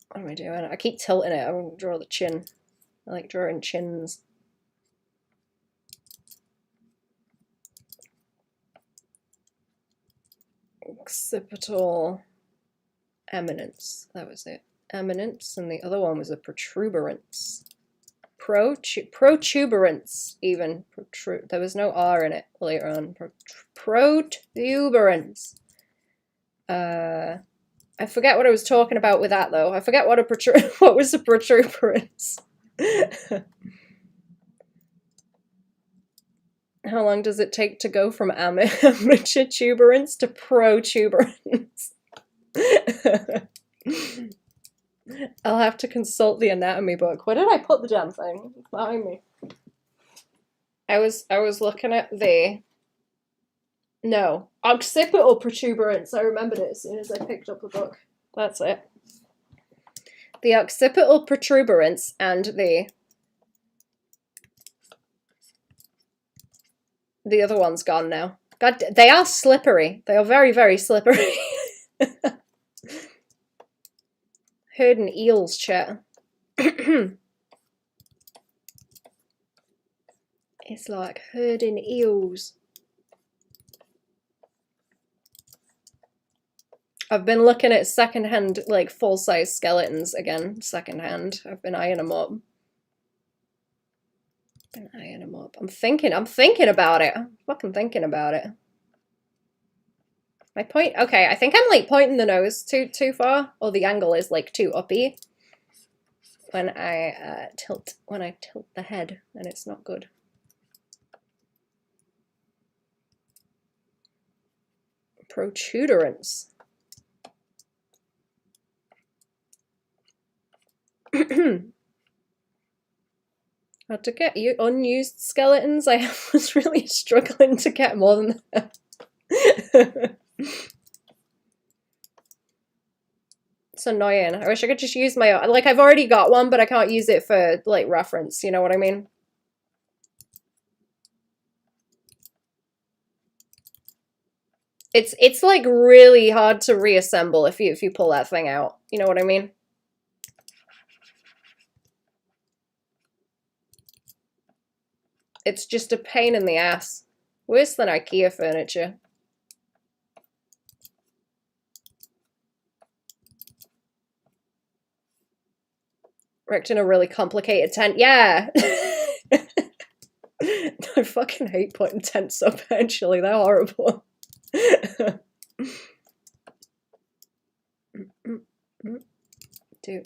What am I doing? I keep tilting it. I won't draw the chin. I like drawing chins. Occipital eminence. That was it. Eminence, and the other one was a protuberance. Protuberance, even. There was no R in it later on. Protuberance. I forget what I was talking about with that, though. I forget what what was a protuberance. How long does it take to go from amateur tuberance to protuberance? I'll have to consult the anatomy book. Where did I put the damn thing? It's behind me. I was looking at the occipital protuberance. I remembered it as soon as I picked up the book. That's it. The occipital protuberance and the other one's gone now. God, they are slippery. They are very, very slippery. Herding eels, chat. It's like herding eels. I've been looking at secondhand, like full-size skeletons again. Secondhand. I've been eyeing them up. I'm thinking about it. I'm fucking thinking about it. My point, okay, I think I'm like pointing the nose too far, or the angle is like too uppy when I tilt the head, and it's not good. Protuberance. How to get you unused skeletons? I was really struggling to get more than that. It's annoying. I wish I could just use my own. Like, I've already got one, but I can't use it for, like, reference. You know what I mean? It's like really hard to reassemble if you pull that thing out. You know what I mean? It's just a pain in the ass. Worse than IKEA furniture. Erecting a really complicated tent. Yeah. I fucking hate putting tents up, actually. They're horrible. Don't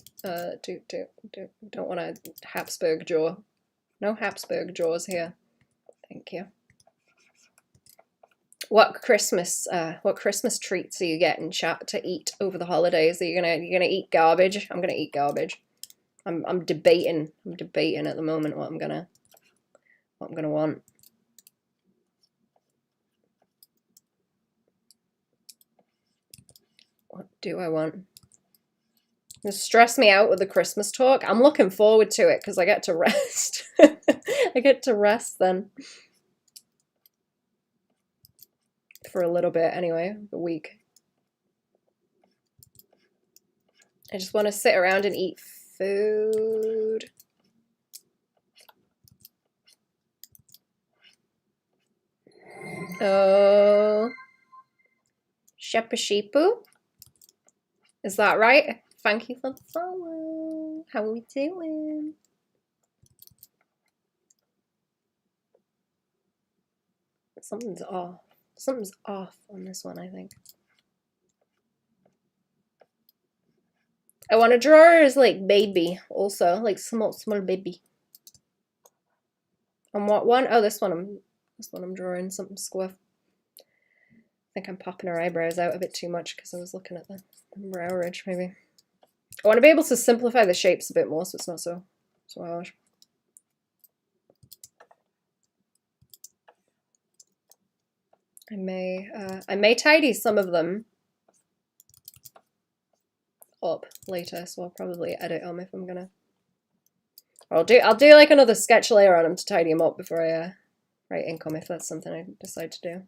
want a Habsburg jaw. No Habsburg jaws here. Thank you. What Christmas treats are you getting, chat, to eat over the holidays? Are you gonna eat garbage? I'm gonna eat garbage. I'm debating at the moment what I'm gonna want. What do I want? It stress me out with the Christmas talk. I'm looking forward to it because I get to rest. I get to rest then. For a little bit anyway, a week. I just want to sit around and eat food. Oh. Shepa Sheepu? Is that right? Thank you for the follow. How are we doing? Something's off. Something's off on this one, I think. I want to draw her as like baby also, like small baby. On what one? Oh, this one I'm drawing something squiff. I think I'm popping her eyebrows out a bit too much because I was looking at the brow ridge, maybe. I want to be able to simplify the shapes a bit more so it's not so harsh. I may tidy some of them up later, so I'll probably edit them if I'm gonna. I'll do like another sketch layer on them to tidy them up before I write income if that's something I decide to do.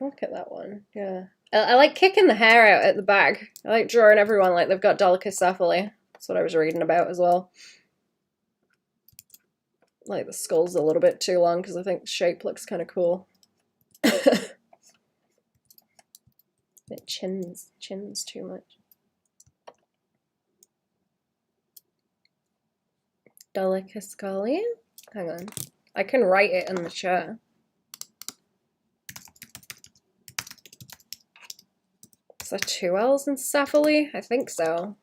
Look at that one. Yeah. I like kicking the hair out at the back. I like drawing everyone like they've got dolichocephaly. That's what I was reading about as well. Like the skull's a little bit too long because I think the shape looks kind of cool. It chins too much. Dolichocephaly? Hang on. I can write it in the chat. Is there 2 L's in cephaly? I think so.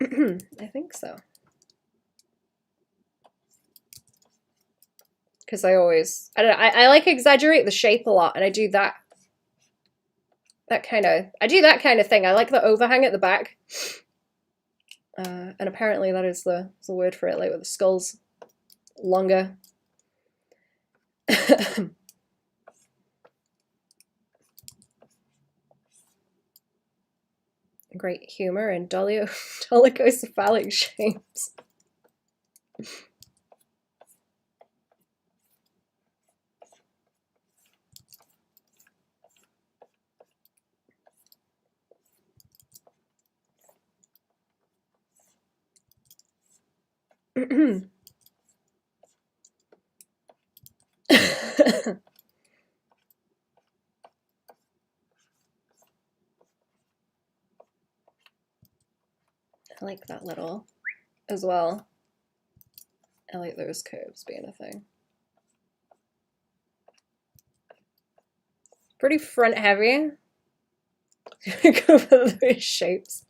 I think so. Because I like exaggerate the shape a lot, and I do that kind of thing. I like the overhang at the back. And apparently that is the word for it, like with the skull's longer. Great humor in dolichocephalic shapes. I like that little as well. I like those curves being a thing. Pretty front heavy. Go for those shapes.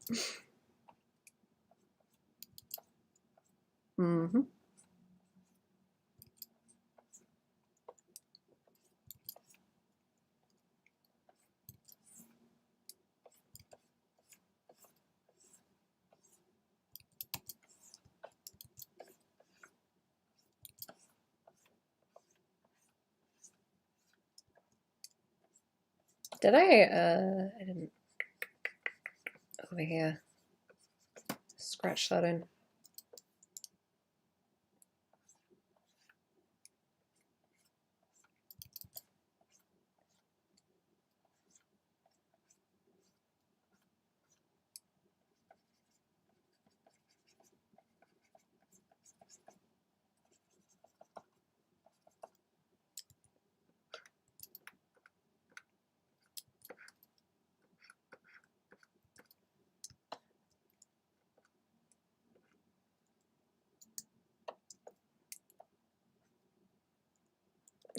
Did I didn't. Over here. Scratch that in.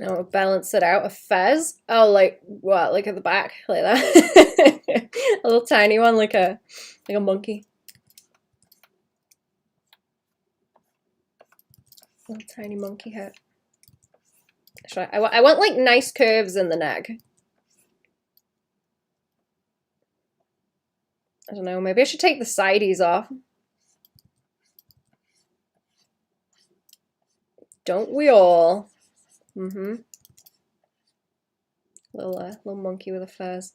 Oh, balance it out. A fez? Oh, like what? Like at the back, like that. A little tiny one, like a monkey. Little tiny monkey hat. I want like nice curves in the neck. I don't know. Maybe I should take the sideys off. Don't we all? Mm-hmm. Little monkey with a fez.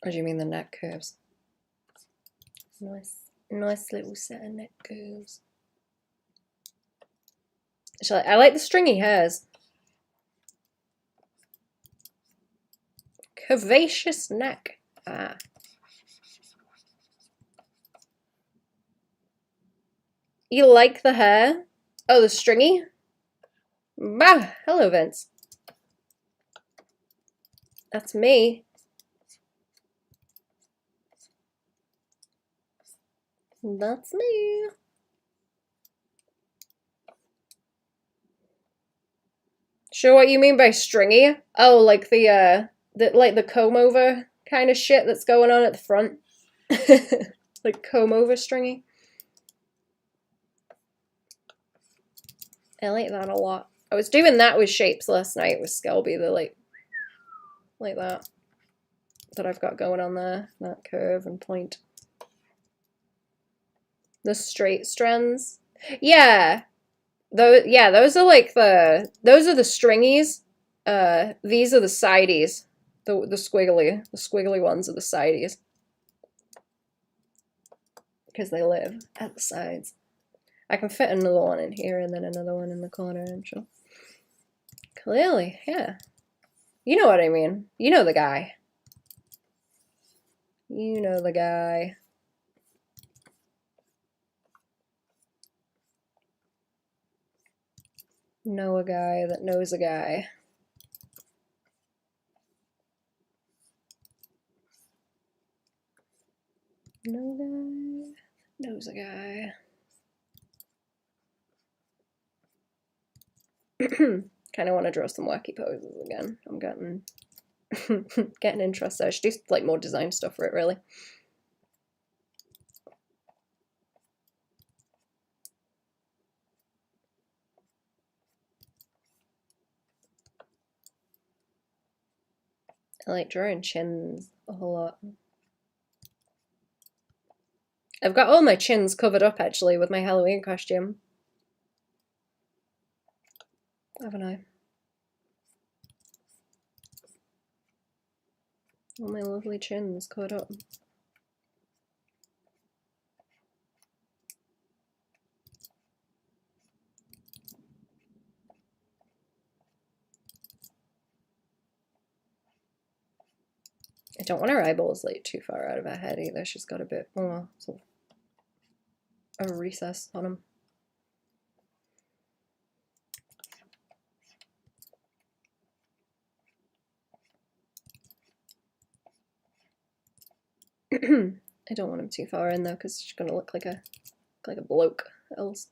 Or do you mean the neck curves? Nice little set of neck curves. I like the stringy hairs. Curvaceous neck. Ah. You like the hair? Oh, the stringy? Bah! Hello, Vince. That's me. That's me. Sure what you mean by stringy? Oh, like the comb over kind of shit that's going on at the front. Like comb over stringy. I like that a lot. I was doing that with shapes last night with Skelby, the like that I've got going on there, that curve and point. The straight strands. Yeah. Those are like those are the stringies. These are the sideys. The squiggly ones are the sideys. Because they live at the sides. I can fit another one in here and then another one in the corner, I'm sure. Clearly, yeah. You know what I mean. You know the guy. You know the guy. Know a guy that knows a guy. Know a guy knows a guy. Kind of want to draw some wacky poses again. I'm getting interested. I should do like more design stuff for it, really. I like drawing chins a whole lot. I've got all my chins covered up actually with my Halloween costume. Haven't I? All my lovely chins covered up. I don't want her eyeballs like too far out of her head either. She's got a bit more sort of a recess on them. I don't want him too far in though, because she's gonna look like a bloke else.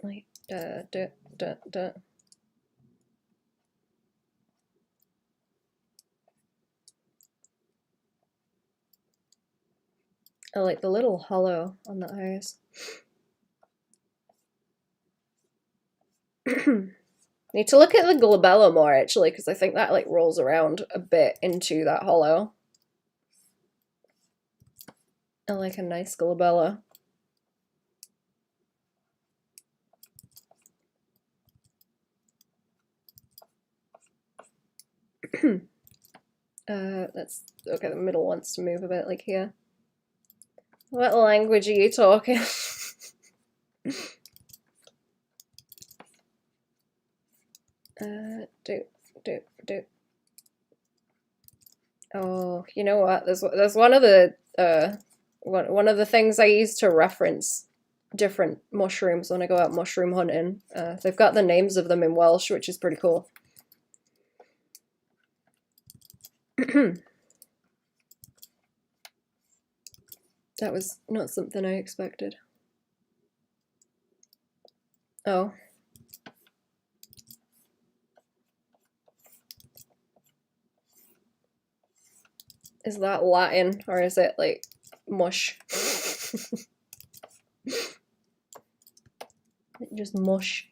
Like da da da da. I like the little hollow on the eyes. Need to look at the glabella more actually, because I think that like rolls around a bit into that hollow. I like a nice glabella. That's okay. The middle wants to move a bit, like here. What language are you talking? Do. Oh, you know what? There's one of the one of the things I use to reference different mushrooms when I go out mushroom hunting. They've got the names of them in Welsh, which is pretty cool. That was not something I expected. Oh. Is that Latin or is it like mush? Just mush.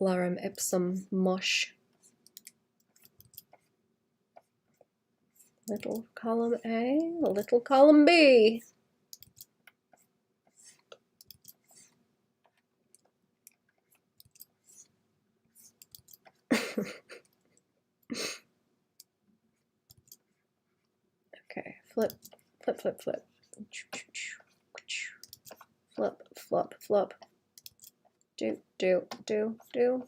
Lorem ipsum mush. Little column A, little column B. Okay, flip, flip, flip, flip. Flip, flop, flop. Do. Woo,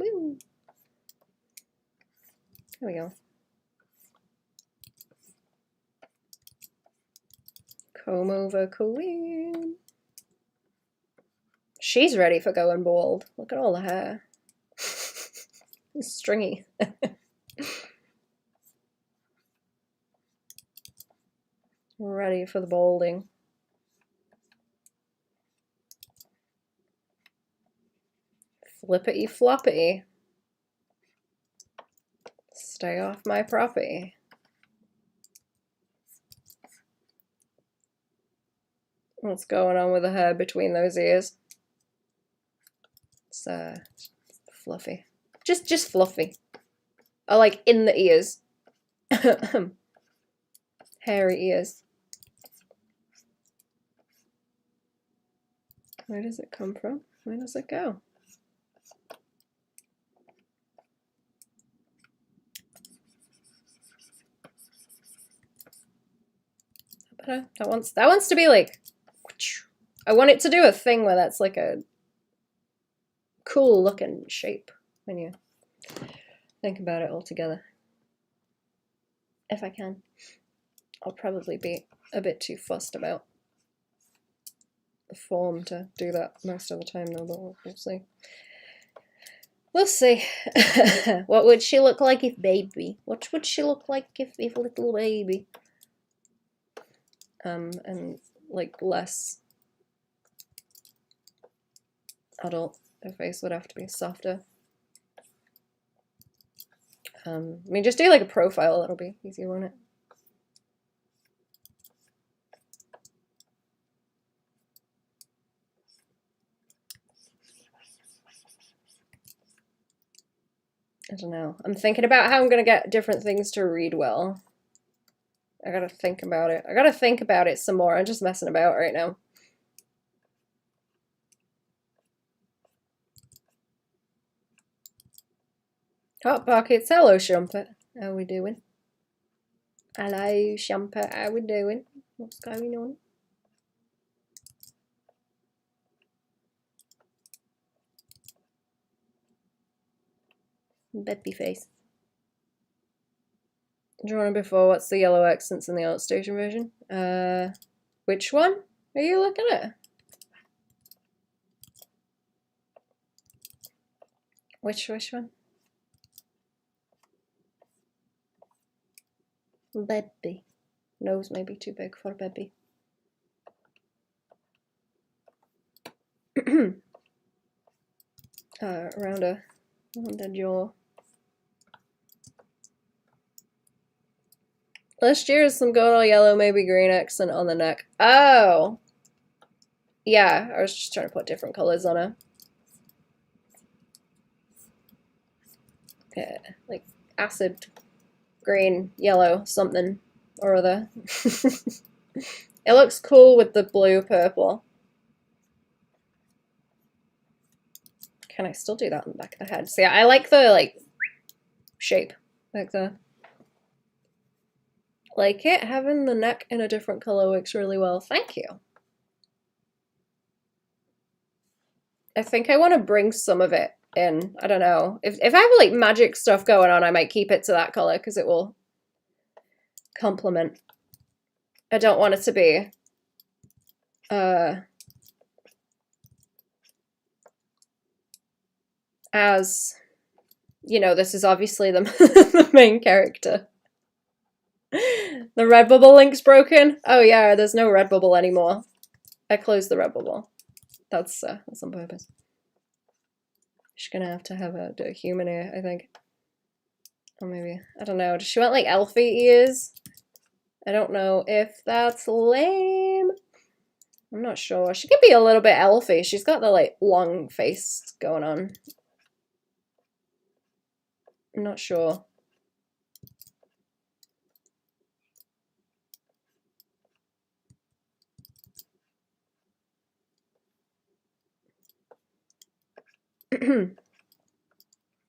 woo. There we go. Comb over queen. She's ready for going bald. Look at all the hair. It's stringy. Ready for the balding. Flippity floppity. Stay off my property. What's going on with the hair between those ears? It's fluffy. Just fluffy. I like in the ears. Hairy ears. Where does it come from? Where does it go? That wants to be like, I want it to do a thing where that's like a cool looking shape when you think about it all together. If I can. I'll probably be a bit too fussed about the form to do that most of the time though, but we'll see. We'll see. What would she look like if baby? What would she look like if little baby? And like less adult. Her face would have to be softer. I mean, just do like a profile, that'll be easier, won't it? I don't know. I'm thinking about how I'm gonna get different things to read well. I gotta think about it. I gotta think about it some more. I'm just messing about right now. Hot Pockets, hello Shumpert. How we doing? Hello Shumpert, how we doing? What's going on? Baby face. Drawn before, what's the yellow accents in the outstation version? Which one are you looking at? Which one? Baby. Nose may be too big for baby. Around the jaw. Last year is some gold yellow, maybe green accent on the neck. Oh! Yeah, I was just trying to put different colors on her. Yeah, like acid, green, yellow, something or other. It looks cool with the blue purple. Can I still do that on the back of the head? See, I like the like shape like the like it. Having the neck in a different color works really well. Thank you. I think I want to bring some of it in. I don't know. If I have like magic stuff going on, I might keep it to that color because it will complement. I don't want it to be as, you know, this is obviously the, the main character. The Redbubble link's broken. Oh yeah, there's no Redbubble anymore. I closed the Redbubble. That's on purpose. She's gonna have to have a human ear, I think. Or maybe, I don't know. Does she want like elfie ears? I don't know if that's lame. I'm not sure. She could be a little bit elfy. She's got the like long face going on. I'm not sure.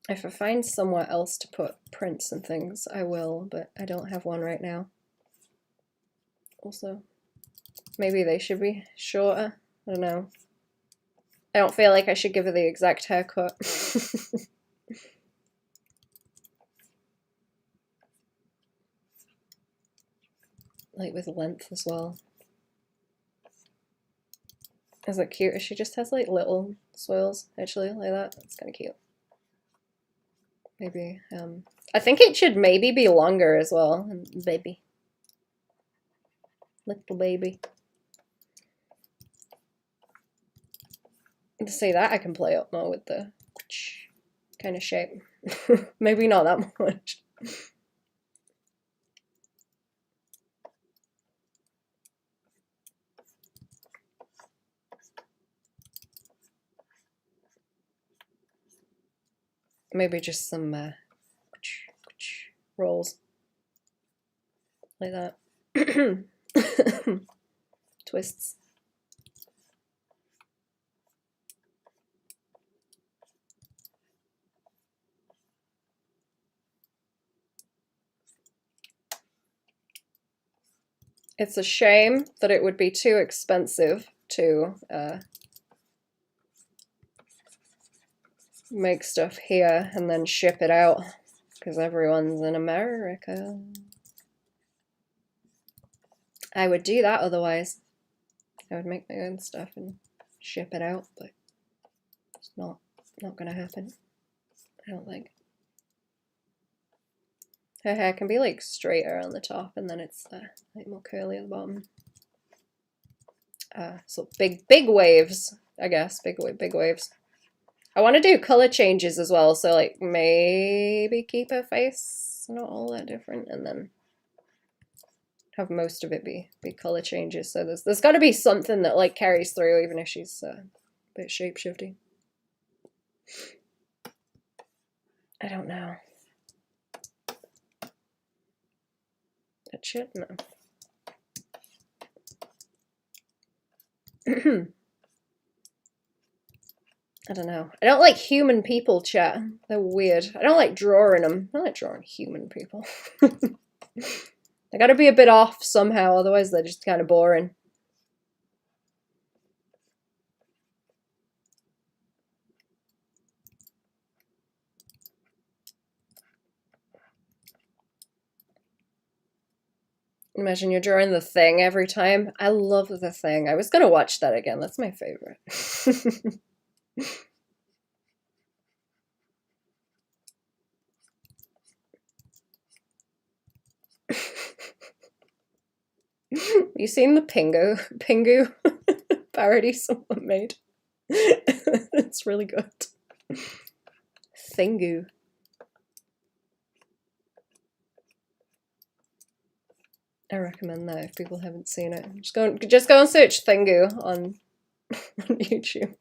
If I find somewhere else to put prints and things, I will, but I don't have one right now. Also, maybe they should be shorter. I don't know. I don't feel like I should give her the exact haircut. Like with length as well. Is it cute? She just has like little swirls, actually, like that. That's kind of cute. Maybe, I think it should maybe be longer as well. Baby. Little baby. To say that, I can play up more with the kind of shape. Maybe not that much. Maybe just some rolls like that. Twists. It's a shame that it would be too expensive to make stuff here and then ship it out because everyone's in America. I would do that otherwise. I would make my own stuff and ship it out, but it's not gonna happen, I don't think. Her hair can be like straighter on the top and then it's like more curly at the bottom. So big waves, I guess. Big waves. I want to do color changes as well, so like maybe keep her face not all that different and then have most of it be color changes. So there's got to be something that like carries through even if she's a bit shapeshifty. I don't know. That shit? No. I don't know. I don't like human people, chat. They're weird. I don't like drawing them. I don't like drawing human people. They gotta be a bit off somehow, otherwise they're just kind of boring. Imagine you're drawing The Thing every time. I love The Thing. I was gonna watch that again. That's my favorite. You seen the Pingu parody someone made? It's really good. Thingu. I recommend that if people haven't seen it. Just go and search Thingu on YouTube.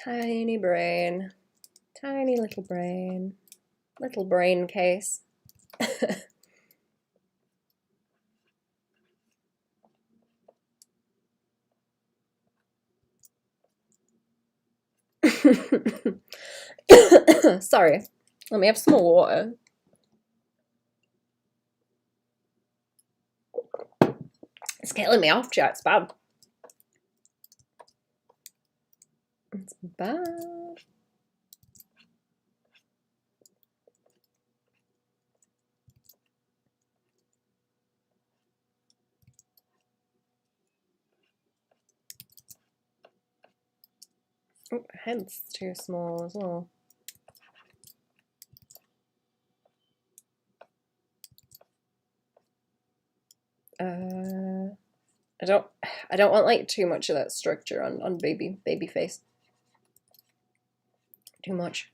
Tiny brain. Tiny little brain. Little brain case. Sorry. Let me have some more water. It's killing me off, chat. It's bad. It's bad. Oh, head's too small as well. I don't want like too much of that structure on baby face. Too much.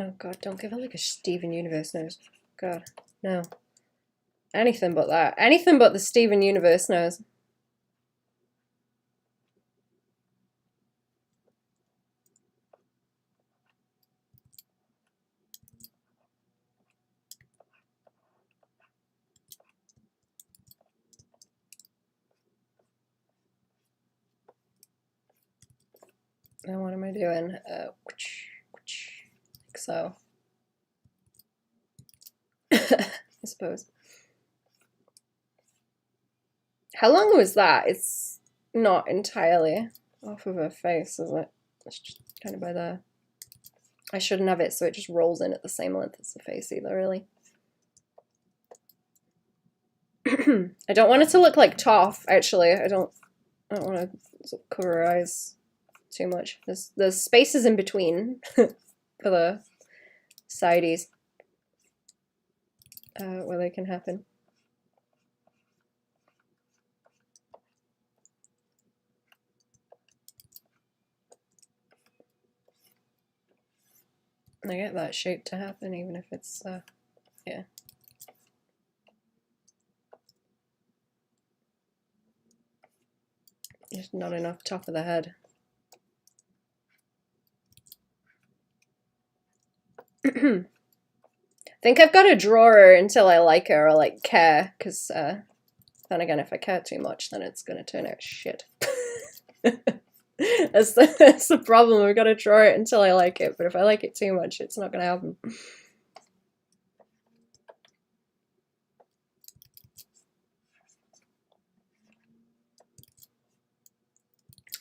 Oh god, don't give it like a Steven Universe nose. God, no. Anything but that. Anything but the Steven Universe nose. Now what am I doing? Like so. I suppose. How long was that? It's not entirely off of her face, is it? It's just kind of by there. I shouldn't have it so it just rolls in at the same length as the face either, really. I don't want it to look like Toph, actually. I don't want to sort of cover her eyes too much. There's spaces in between for the sideys where they can happen. I get that shape to happen even if it's, yeah. Just not enough top of the head. I think I've got to draw her until I like her or like care, because then again, if I care too much, then it's going to turn out shit. That's the problem. I've got to draw it until I like it, but if I like it too much, it's not going to happen.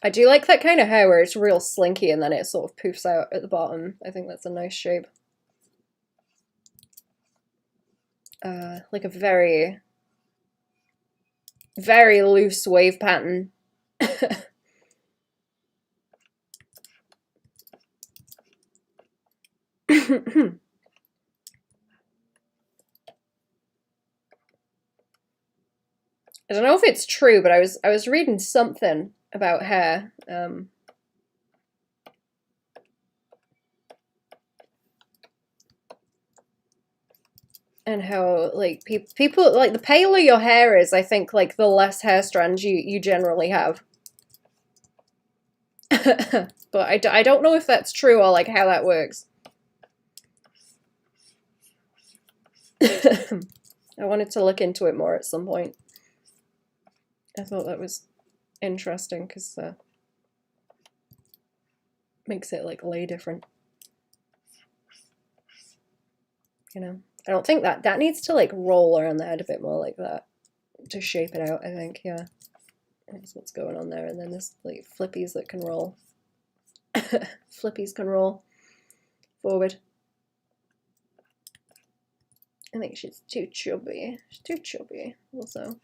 I do like that kind of hair where it's real slinky and then it sort of poofs out at the bottom. I think that's a nice shape. Like a very, very loose wave pattern. I don't know if it's true, but I was reading something about hair. And how like people like the paler your hair is, I think like the less hair strands you generally have. But I don't know if that's true or like how that works. I wanted to look into it more at some point. I thought that was interesting because makes it like lay different. You know, I don't think that needs to like roll around the head a bit more like that to shape it out. I think, yeah, that's what's going on there. And then there's like flippies that can roll. Flippies can roll forward. I think she's too chubby. She's too chubby also.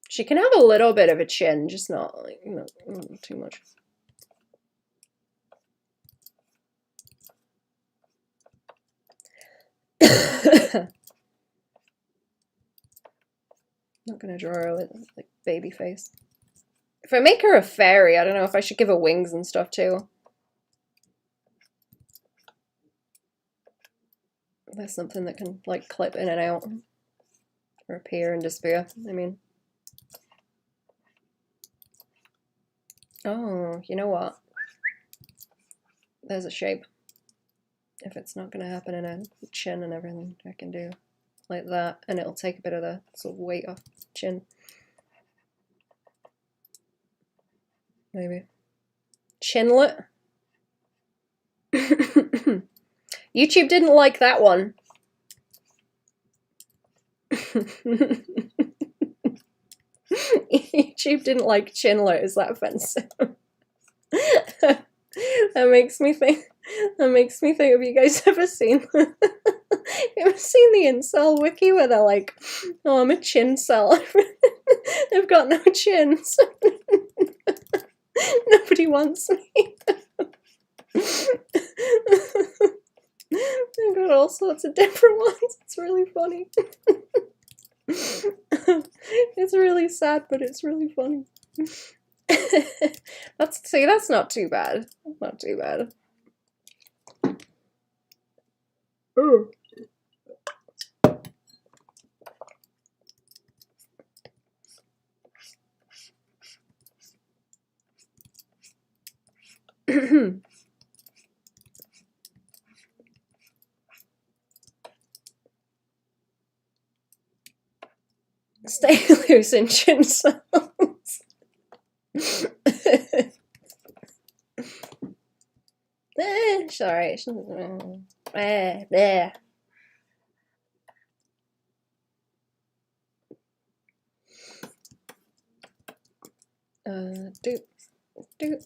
She can have a little bit of a chin, just not like, you know, too much. Not gonna draw her with like baby face. If I make her a fairy, I don't know if I should give her wings and stuff too. There's something that can like clip in and out or appear and disappear. I mean, oh, you know what? There's a shape. If it's not gonna happen in a chin and everything, I can do like that, and it'll take a bit of the sort of weight off chin. Maybe. Chinlet? YouTube didn't like that one. YouTube didn't like chinlet. Is that offensive? That makes me think. Have you guys ever seen? You ever seen the incel wiki where they're like, "Oh, I'm a chin cell. I've got no chins. Nobody wants me." I've got all sorts of different ones. It's really funny. It's really sad, but it's really funny. That's not too bad. Not too bad. Ooh. Stay loose in chin cells. Sorry. There. Do do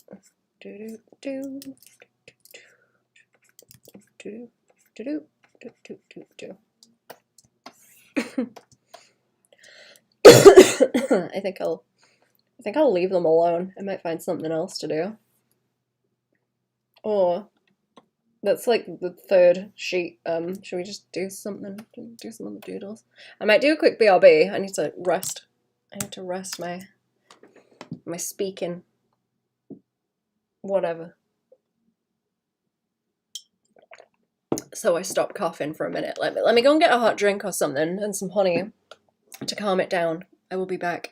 do do do do do do. I think I'll leave them alone. I might find something else to do. Or that's like the third sheet. Should we just do something? Do some other doodles? I might do a quick BRB. I need to rest. I need to rest my speaking. Whatever. So I stop coughing for a minute. Let me go and get a hot drink or something and some honey to calm it down. I will be back.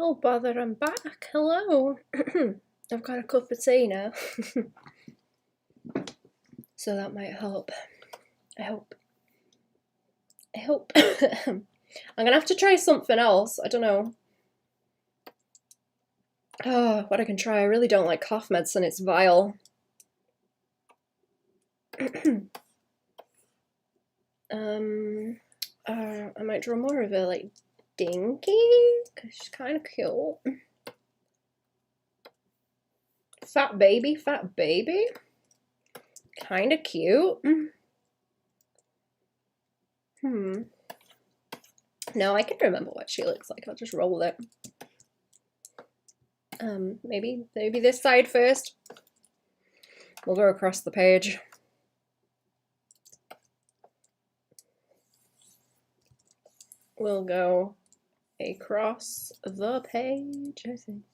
Oh bother, I'm back. Hello. I've got a cup of tea now. So that might help. I hope. I'm gonna have to try something else. I don't know. Oh, what I can try. I really don't like cough medicine. It's vile. I might draw more of a like Dinky, because she's kind of cute. Fat baby. Kind of cute. No, I can remember what she looks like. I'll just roll with it. Maybe this side first. We'll go across the page. We'll go across the page, I think.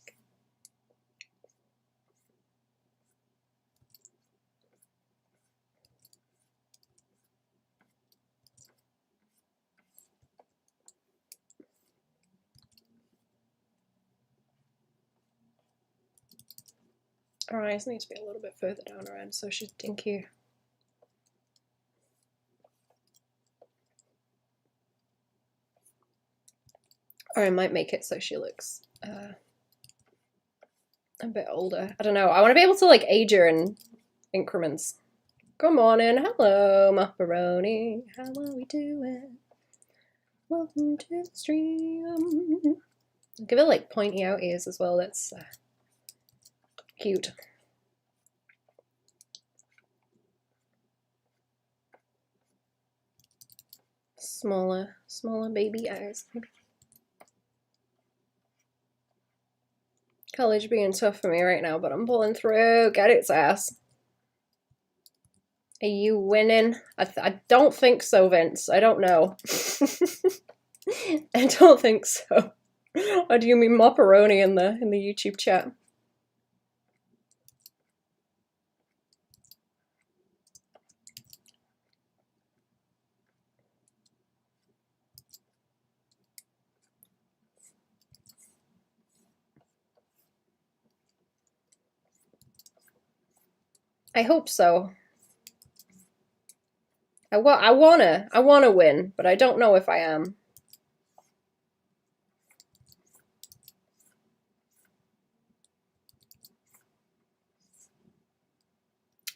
Her eyes need to be a little bit further down her end so she's dinky. Or I might make it so she looks a bit older. I don't know. I want to be able to like age her in increments. Good morning. Hello, Macaroni. How are we doing? Welcome to the stream. Give it like pointy out ears as well. That's cute. Smaller baby eyes, maybe. College being tough for me right now, but I'm pulling through. Get its ass. Are you winning? I don't think so, Vince. I don't know. I don't think so. Or do you mean Mopperoni in the YouTube chat? I hope so. I wanna win, but I don't know if I am.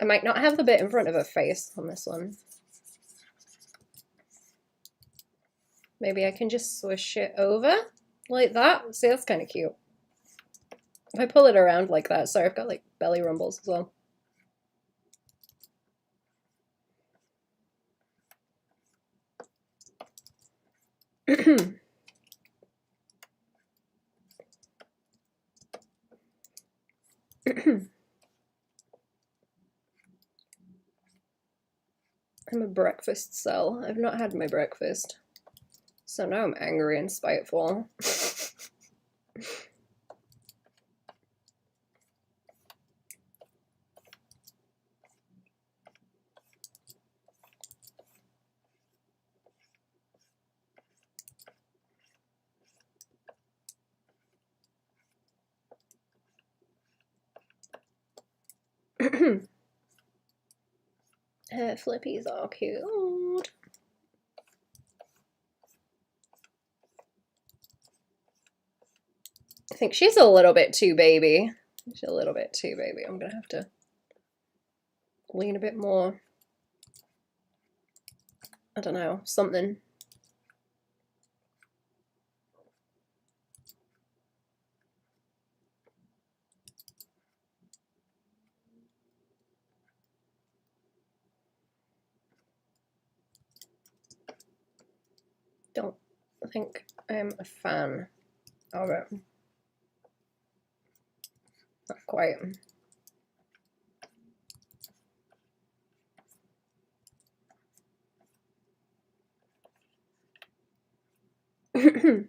I might not have the bit in front of her face on this one. Maybe I can just swish it over like that. See, that's kind of cute. If I pull it around like that, sorry, I've got like belly rumbles as well. I'm a breakfast cell. I've not had my breakfast. So now I'm angry and spiteful. Flippy's all cute. I think she's a little bit too baby. She's a little bit too baby. I'm gonna have to lean a bit more. I don't know, something. Don't think I'm a fan of it. Not quite. Let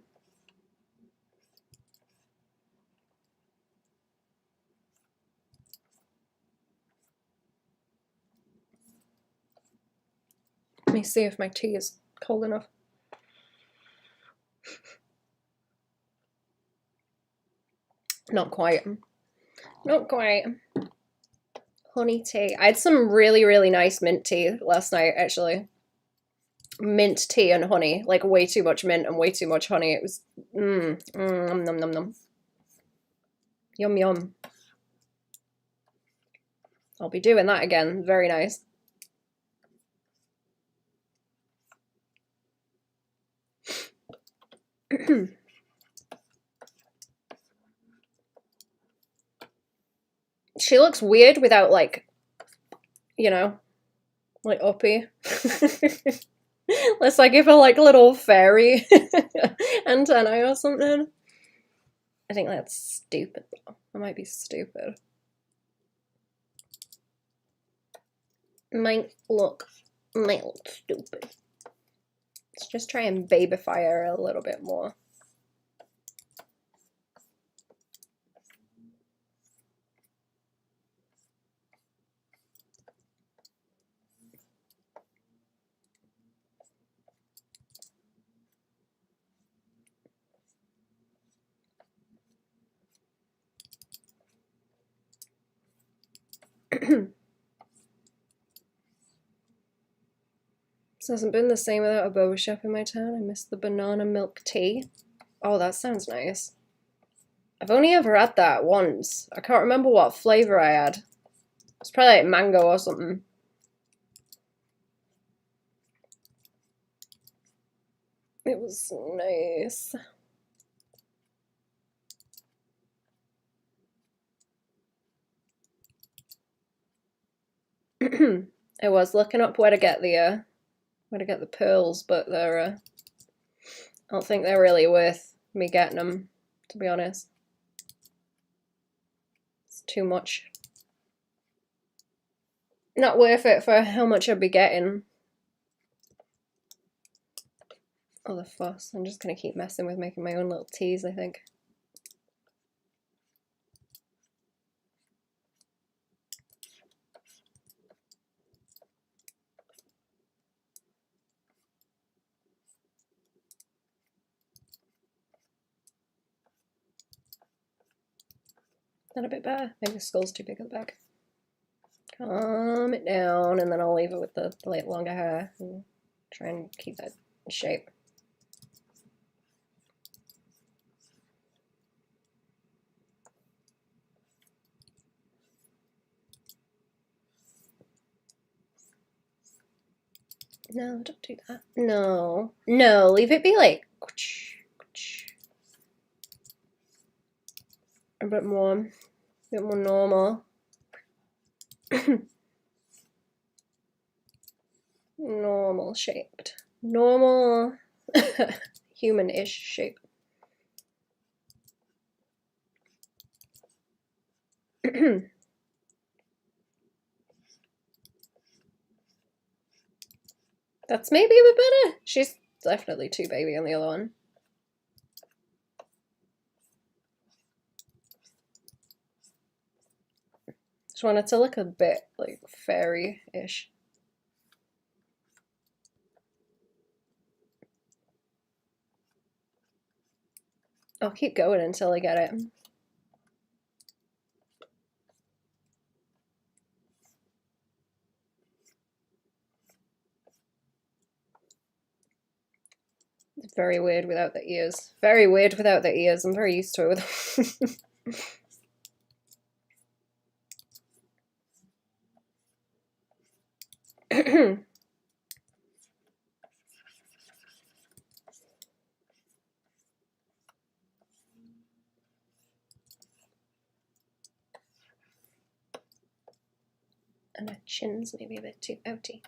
me see if my tea is cold enough. Not quite. Not quite. Honey tea. I had some really, really nice mint tea last night, actually. Mint tea and honey. Like, way too much mint and way too much honey. It was... nom, nom, nom, nom. Yum, yum. I'll be doing that again. Very nice. She looks weird without, like, you know, like uppy. Let's like give her like a little fairy antennae or something. I think that's stupid though. That might be stupid. Might look stupid. Let's just try and babyfy her a little bit more. This hasn't been the same without a boba shop in my town. I miss the banana milk tea. Oh, that sounds nice. I've only ever had that once. I can't remember what flavour I had. It's probably like mango or something. It was nice. I was looking up where to get the pearls, but they're I don't think they're really worth me getting them, to be honest. It's too much. Not worth it for how much I'd be getting. Oh, the fuss. I'm just gonna keep messing with making my own little teas, I think. That a bit better? Maybe the skull's too big at the back. Calm it down, and then I'll leave it with the longer hair and try and keep that in shape. No, don't do that. No. No, leave it be like a bit more normal. Normal shaped. Normal human-ish shape. That's maybe a bit better. She's definitely too baby on the other one. Just want it to look a bit like fairy-ish. I'll keep going until I get it. It's very weird without the ears. Very weird without the ears. I'm very used to it with and her chin's maybe a bit too outy.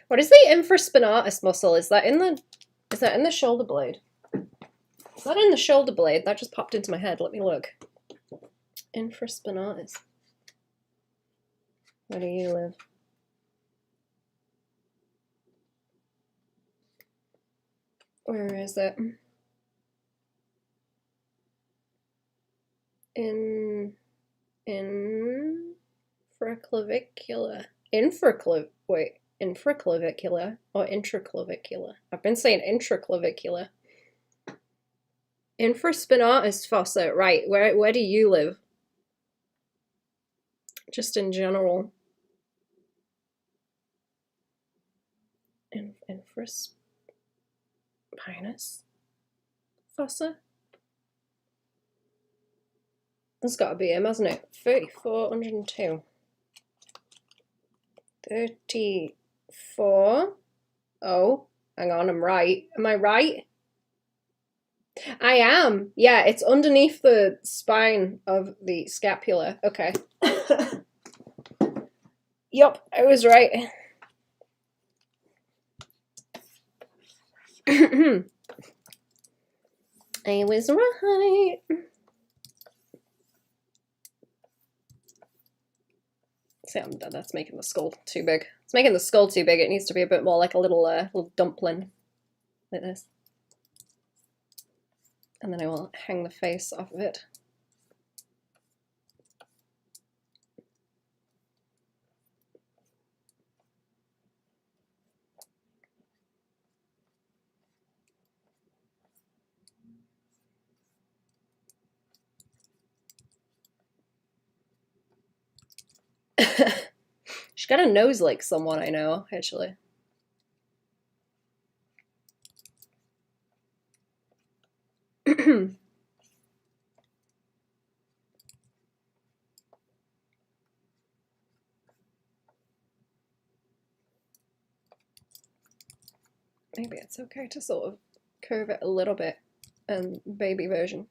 What is the infraspinatus muscle? Is that in the shoulder blade? Is that in the shoulder blade? That just popped into my head. Let me look. Infraspinatus. Where do you live? Where is it? Infraclavicular. Infraclavicular or intraclavicular. I've been saying intraclavicular. Infraspinatus fossa. Right, where do you live? Just in general. Infraspinous fossa? That's got to be him, hasn't it? 3402. 34. Oh, hang on, I'm right. Am I right? I am. Yeah, it's underneath the spine of the scapula. Okay. Yup, I was right. I was right. See, that's making the skull too big. It's making the skull too big. It needs to be a bit more like a little dumpling, like this. And then I will hang the face off of it. She's got a nose like someone I know, actually. Maybe it's okay to sort of curve it a little bit, baby version.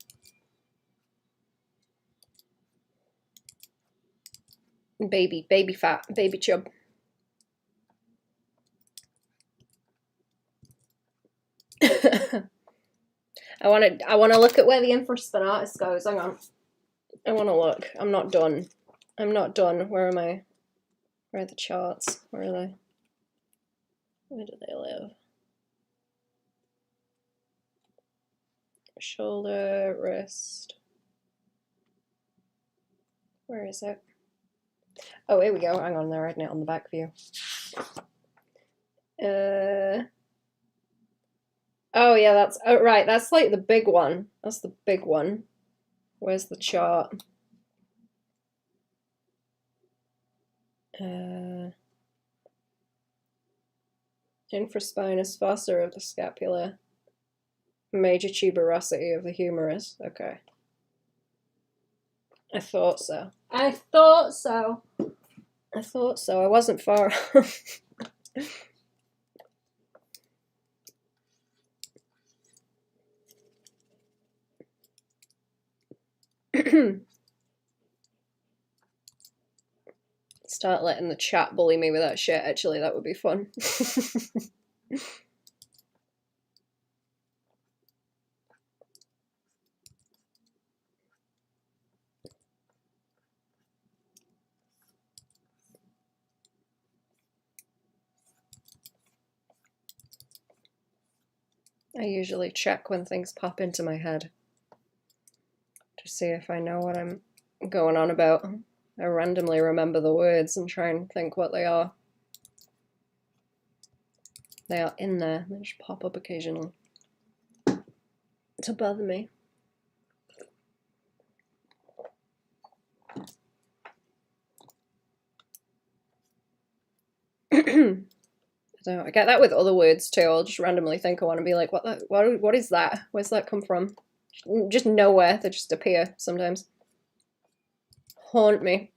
Baby fat, baby chub. I want to look at where the infraspinatus goes. Hang on. I want to look. I'm not done. I'm not done. Where am I? Where are the charts? Where are they? Where do they live? Shoulder, wrist. Where is it? Oh, here we go. Hang on, they're writing it on the back view. Oh yeah, that's right. That's like the big one. That's the big one. Where's the chart? Infraspinous fossa of the scapula. Major tuberosity of the humerus. Okay. I thought so. I thought so. I thought so. I wasn't far off. Start letting the chat bully me with that shit. Actually, that would be fun. I usually check when things pop into my head to see if I know what I'm going on about. I randomly remember the words and try and think what they are. They are in there. They just pop up occasionally to bother me. I get that with other words too. I'll just randomly think I want to be like, what is that? Where's that come from? Just nowhere. They just appear sometimes. Haunt me.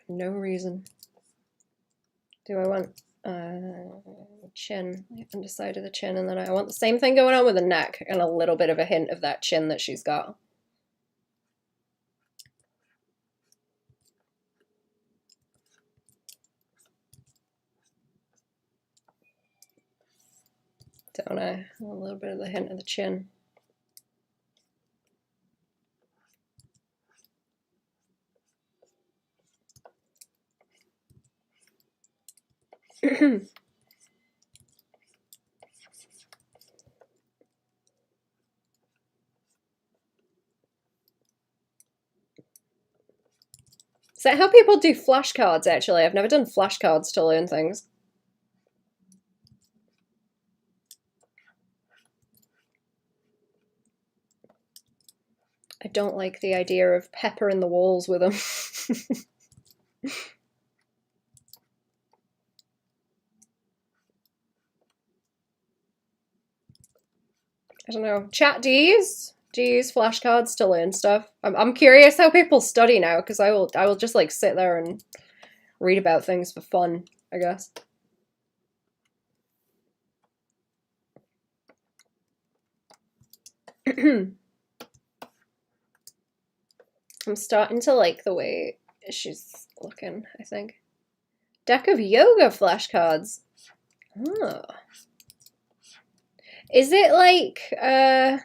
For no reason. Do I want chin, underside of the chin, and then I want the same thing going on with the neck and a little bit of a hint of that chin that she's got. Don't I? A little bit of the hint of the chin. Is that how people do flashcards, actually? I've never done flashcards to learn things. I don't like the idea of peppering the walls with them. I don't know. Chat, do you use flashcards to learn stuff? I'm curious how people study now, because I will just like sit there and read about things for fun, I guess. I'm starting to like the way she's looking, I think. Deck of yoga flashcards. Oh. Is it like, are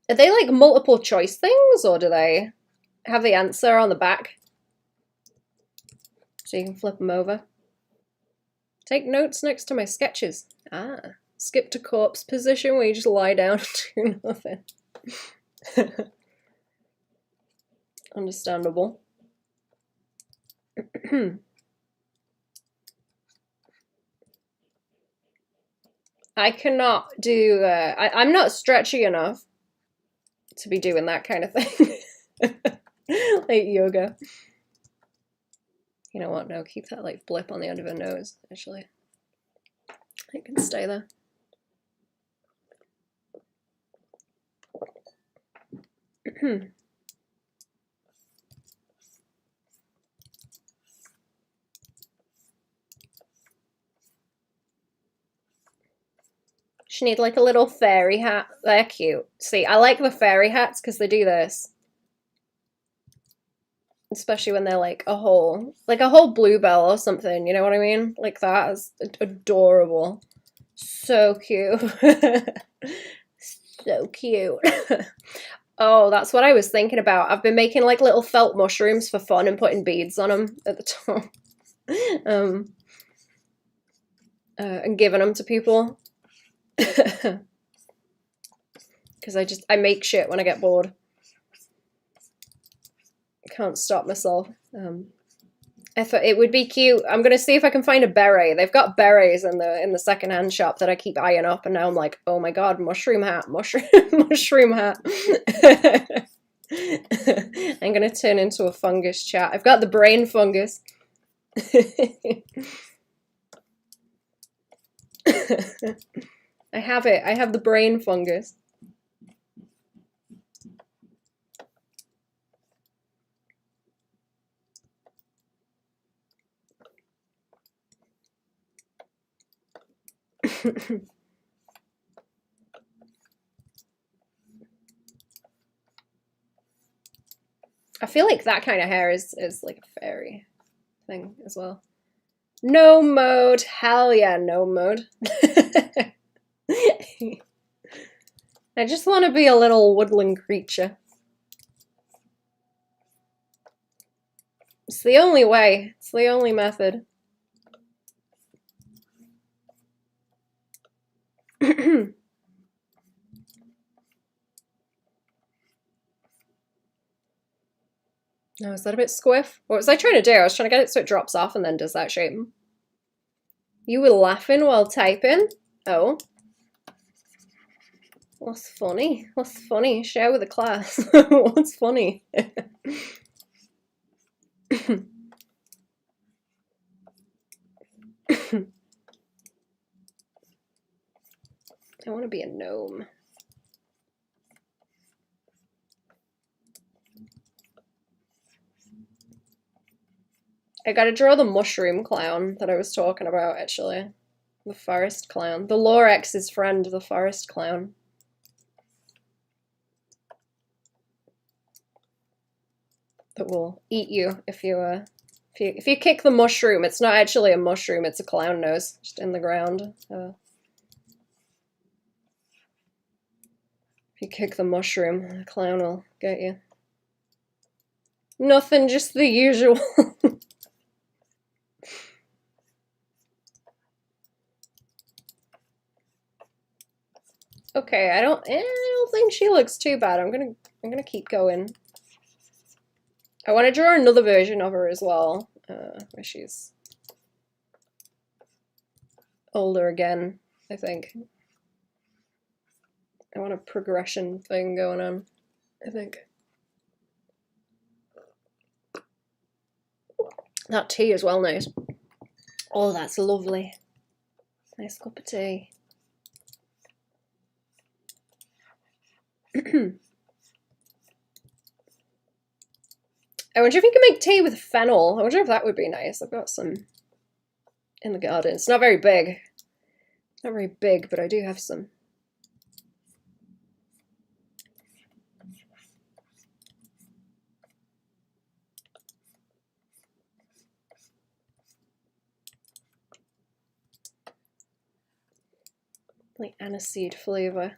they like multiple choice things, or do they have the answer on the back? So you can flip them over. Take notes next to my sketches. Ah, skip to corpse position where you just lie down and do nothing. Understandable. I cannot do, I'm not stretchy enough to be doing that kind of thing. Like yoga. You know what, no, keep that like blip on the end of her nose, actually. It can stay there. She need like a little fairy hat. They're cute. See, I like the fairy hats because they do this. Especially when they're like a whole bluebell or something, you know what I mean? Like that is adorable. So cute. So cute. Oh, that's what I was thinking about. I've been making like little felt mushrooms for fun and putting beads on them at the top. And giving them to people. Because I make shit when I get bored. Can't stop myself. I thought it would be cute. I'm gonna see if I can find a beret. They've got berets in the secondhand shop that I keep eyeing up, and now I'm like, oh my god, mushroom hat, mushroom hat. I'm gonna turn into a fungus, chat. I've got the brain fungus. I have it. I have the brain fungus. I feel like that kind of hair is like a fairy thing as well. No mode. Hell yeah, no mode. I just want to be a little woodland creature. It's the only way. It's the only method. No, is that a bit squiff? What was I trying to do? I was trying to get it so it drops off and then does that shape. You were laughing while typing? Oh. What's funny? What's funny? Share with the class. What's funny? I want to be a gnome. I gotta draw the mushroom clown that I was talking about, actually. The forest clown. The Lorex's friend, the forest clown. That will eat you if you kick the mushroom. It's not actually a mushroom, it's a clown nose just in the ground. If you kick the mushroom, the clown will get you. Nothing, just the usual. Okay, I don't think she looks too bad. I'm gonna keep going. I want to draw another version of her as well, where she's older again, I think. I want a progression thing going on, I think. That tea is well nice. Oh, that's lovely. Nice cup of tea. I wonder if you can make tea with fennel. I wonder if that would be nice. I've got some in the garden. It's not very big. Not very big, but I do have some. Like aniseed flavor.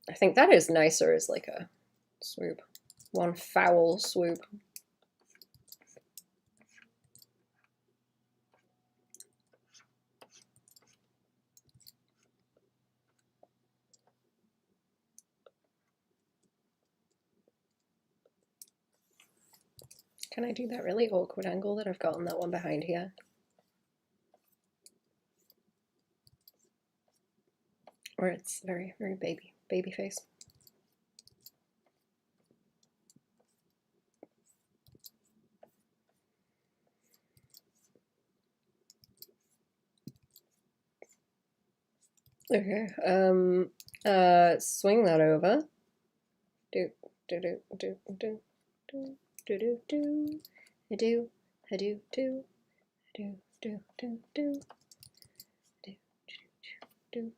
I think that is nicer as like a swoop. One foul swoop. Can I do that really awkward angle that I've got on that one behind here? Or it's very, very baby face. Okay, swing that over. Do, do, do, do, do, do, do, do, do, do, do, do, do, do, do, do, do, do.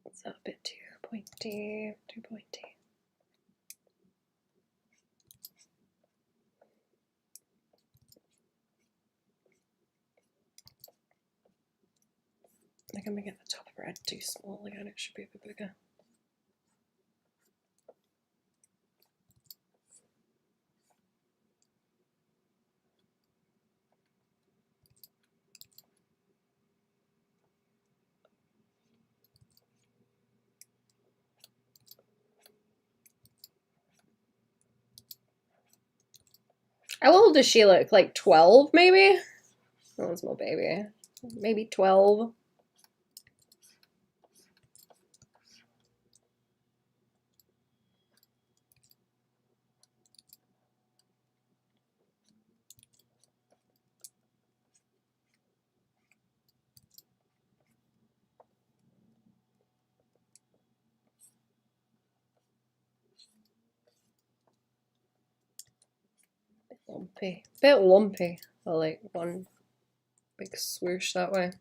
It's a bit too pointy, too pointy. I think I'm gonna get the top of her head too small again. It should be a bit bigger. How old does she look? Like 12, maybe? That one's more baby. Maybe 12. Lumpy. Bit lumpy. I like one big swoosh that way.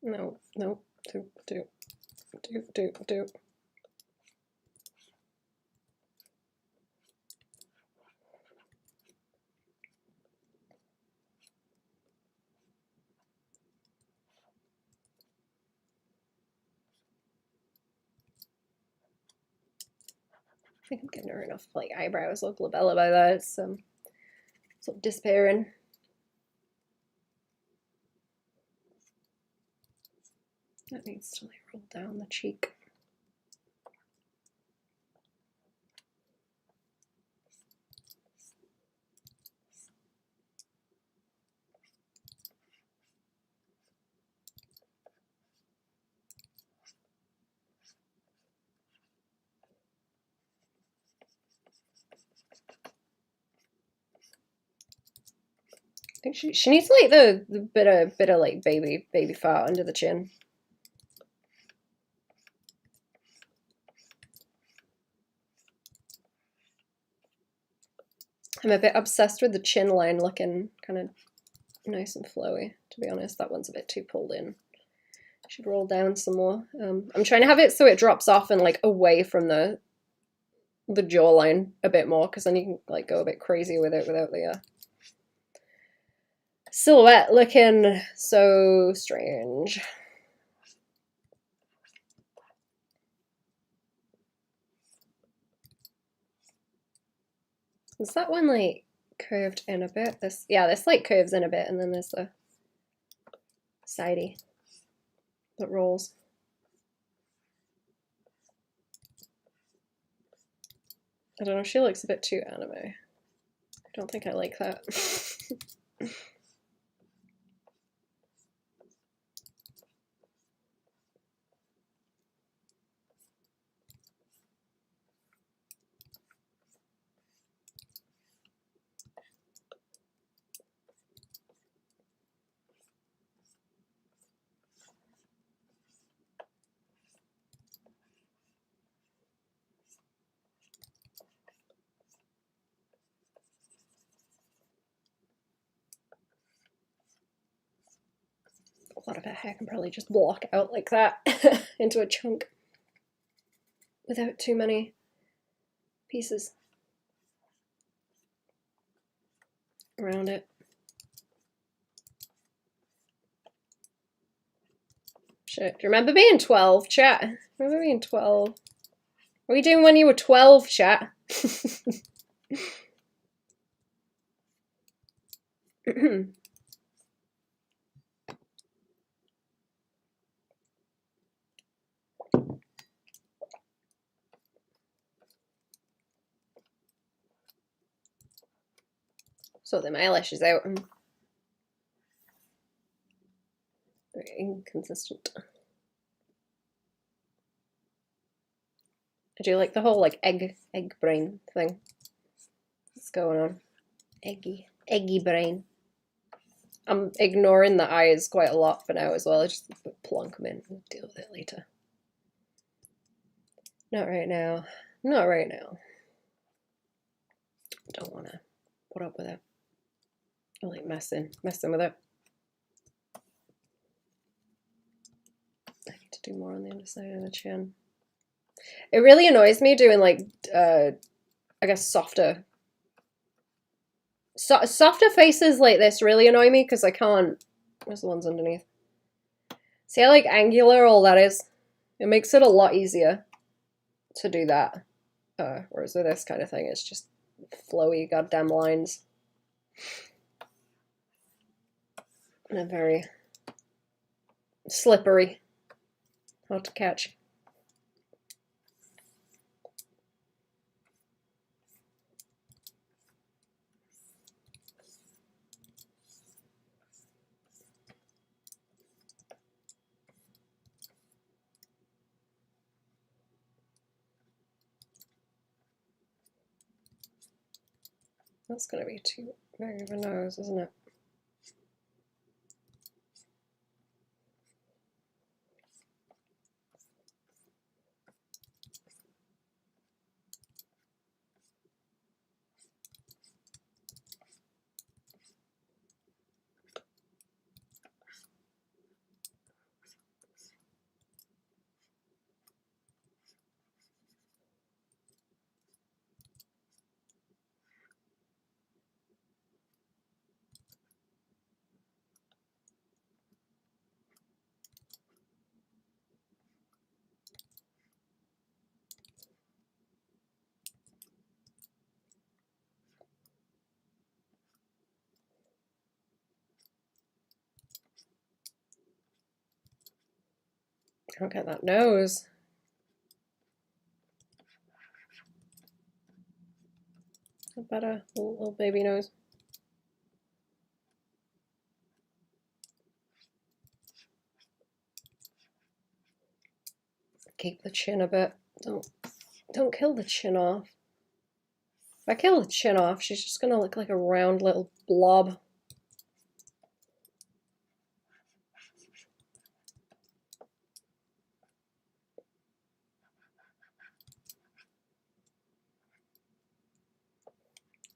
No, no, do. I think I'm getting her enough like eyebrows or glabella by that. It's sort of disappearing. That needs to like roll down the cheek. I think she needs like the bit of like baby fat under the chin. I'm a bit obsessed with the chin line looking kind of nice and flowy, to be honest. That one's a bit too pulled in. Should roll down some more. I'm trying to have it so it drops off and like away from the jawline a bit more, because then you can like go a bit crazy with it without the silhouette looking so strange. Is that one like curved in a bit? This like curves in a bit, and then there's the sidey that rolls. I don't know, she looks a bit too anime. I don't think I like that. A lot of her hair can probably just block out like that into a chunk without too many pieces around it. Shit, do you remember being 12, chat? Remember being 12? What were you doing when you were 12, chat? So the eyelashes out. Very inconsistent. I do like the whole like egg brain thing. What's going on? Eggy brain. I'm ignoring the eyes quite a lot for now as well. I just plonk them in. We'll deal with it later. Not right now. Not right now. Don't want to put up with it. I like messing with it. I need to do more on the underside of the chin. It really annoys me doing like, I guess softer faces like this really annoy me because I can't. Where's the ones underneath? See how like angular all that is? It makes it a lot easier to do that. Whereas with this kind of thing, it's just flowy goddamn lines. And they're very slippery. Hard to catch. That's gonna be too big of a nose, isn't it? Look at that nose. About a little baby nose. Keep the chin a bit. Don't kill the chin off. If I kill the chin off, she's just gonna look like a round little blob.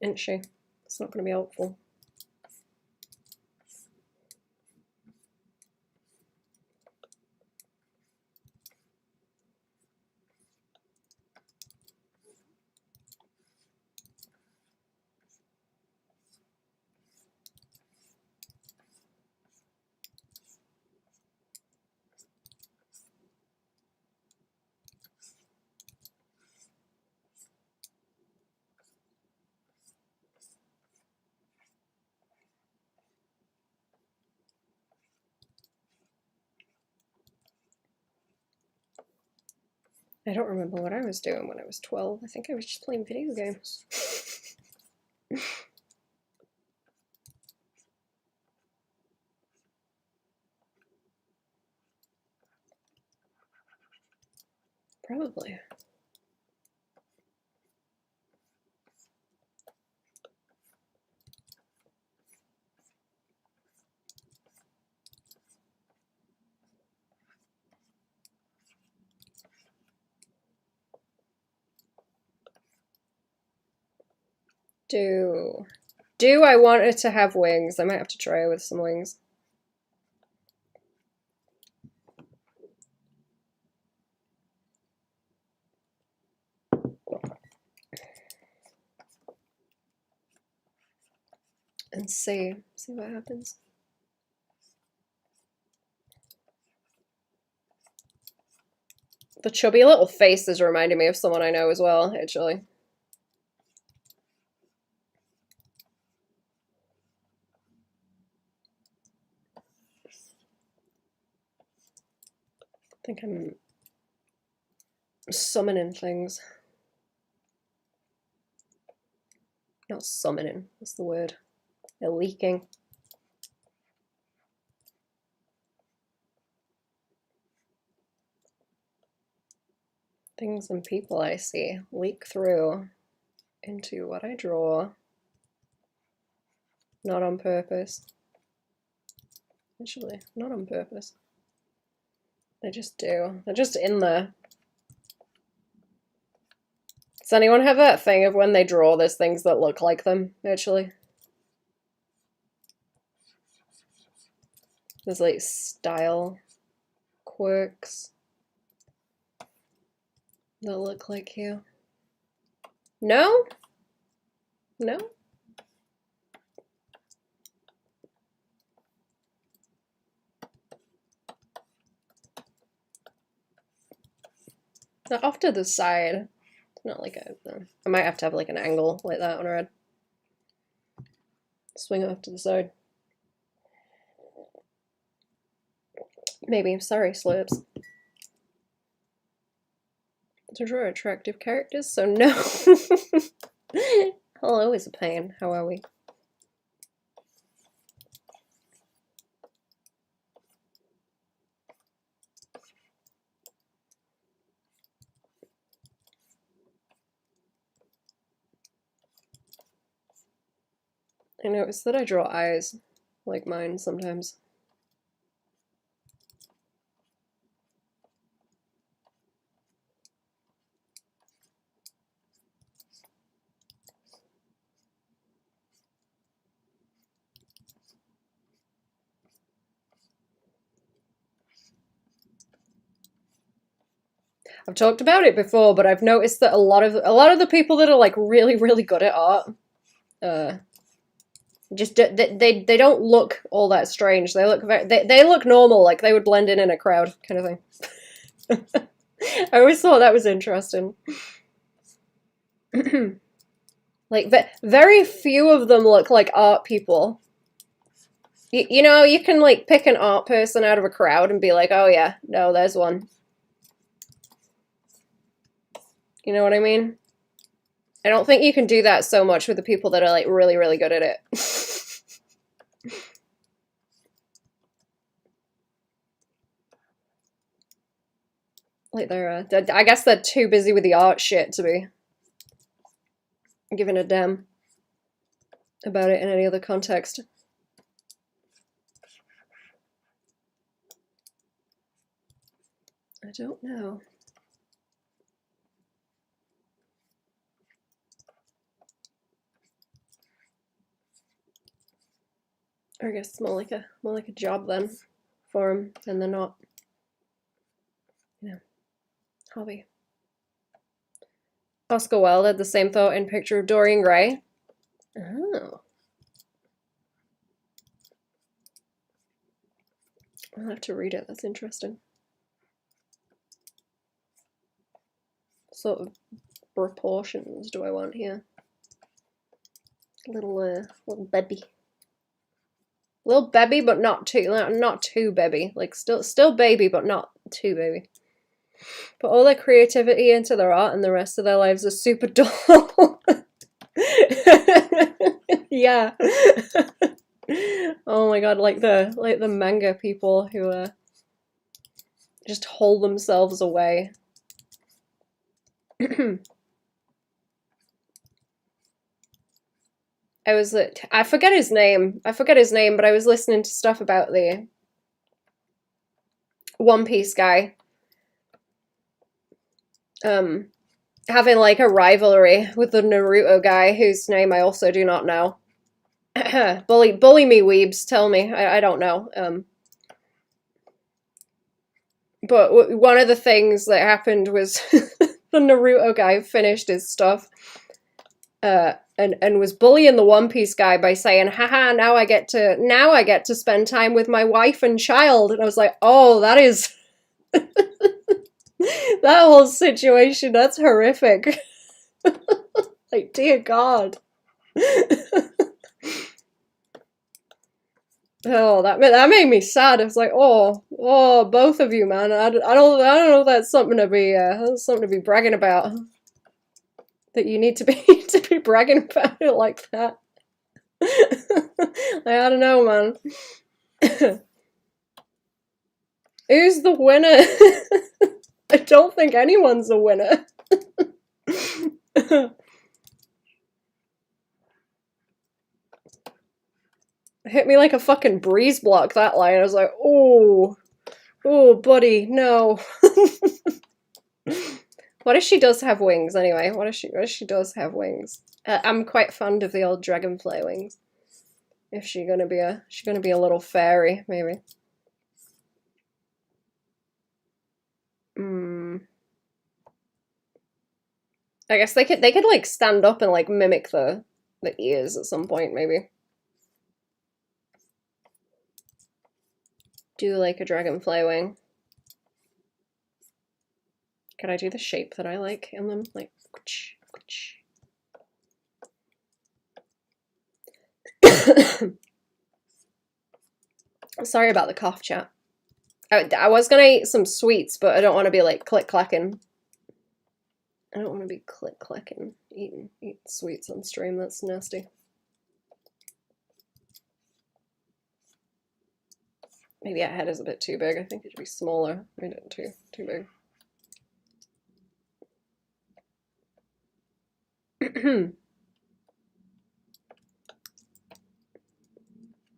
isn't she? It's not going to be helpful. I don't remember what I was doing when I was 12. I think I was just playing video games. Probably. Do I want it to have wings? I might have to try it with some wings. And see what happens. The chubby little face is reminding me of someone I know as well, actually. I think I'm summoning things. Not summoning, what's the word? They're leaking. Things and people I see leak through into what I draw. Not on purpose. Actually, not on purpose. They just do. They're just in there. Does anyone have that thing of when they draw, there's things that look like them, actually? There's like style quirks that look like you. No? No? They're off to the side. It's not like I might have to have like an angle like that on a red. Swing it off to the side. Maybe. Sorry, slurps. To draw attractive characters, so no. Hello is a pain. How are we? I notice that I draw eyes like mine sometimes. I've talked about it before, but I've noticed that a lot of the people that are like really good at art, just they don't look all that strange. They look they look normal, like they would blend in a crowd, kind of thing. I always thought that was interesting. Like very few of them look like art people. You know, you can like pick an art person out of a crowd and be like, oh yeah, no, there's one. You know what I mean? I don't think you can do that so much with the people that are like really good at it. Like they're I guess they're too busy with the art shit to be giving a damn about it in any other context. I don't know. Or I guess it's more like a job then for him, and they're not, you know, hobby. Oscar Wilde had the same thought in Picture of Dorian Gray. Oh. I'll have to read it, that's interesting. What sort of proportions do I want here? Little baby. Little baby, but not too baby. Like still baby, but not too baby. Put all their creativity into their art, and the rest of their lives are super dull. Yeah. Oh my god, like the manga people who just hold themselves away. I forget his name. But I was listening to stuff about the One Piece guy. Having like a rivalry with the Naruto guy, whose name I also do not know. bully me, weebs. Tell me. I don't know. But one of the things that happened was the Naruto guy finished his stuff, and was bullying the One Piece guy by saying, "Haha, now I get to spend time with my wife and child." And I was like, "Oh, that is that whole situation. That's horrific." Like, dear God. Oh, that made me sad. I was like, oh, both of you, man. I don't know if that's something to be bragging about. That you need to be bragging about it like that. Like, I don't know, man. Who's the winner? I don't think anyone's a winner. Hit me like a fucking breeze block, that line. I was like, oh, buddy, no. What if she does have wings, anyway? What if she does have wings? I'm quite fond of the old dragonfly wings. If she's gonna be a little fairy, maybe. I guess they could like stand up and like mimic the ears at some point, maybe. Do like a dragonfly wing. Could I do the shape that I like in them? Like, sorry about the cough, chat. I was gonna eat some sweets, but I don't want to be like click-clacking. I don't want to be click-clacking eating sweets on stream. That's nasty. Maybe that head is a bit too big. I think it should be smaller. Made it too big.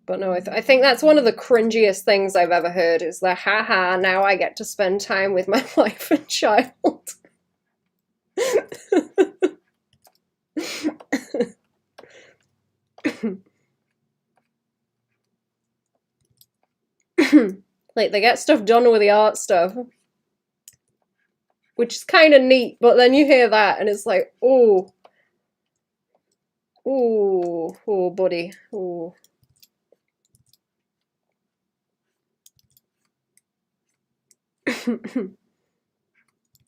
But no, I think that's one of the cringiest things I've ever heard, is the haha, now I get to spend time with my wife and child. Like, they get stuff done with the art stuff, which is kind of neat, but then you hear that and it's like, oh, buddy, ooh.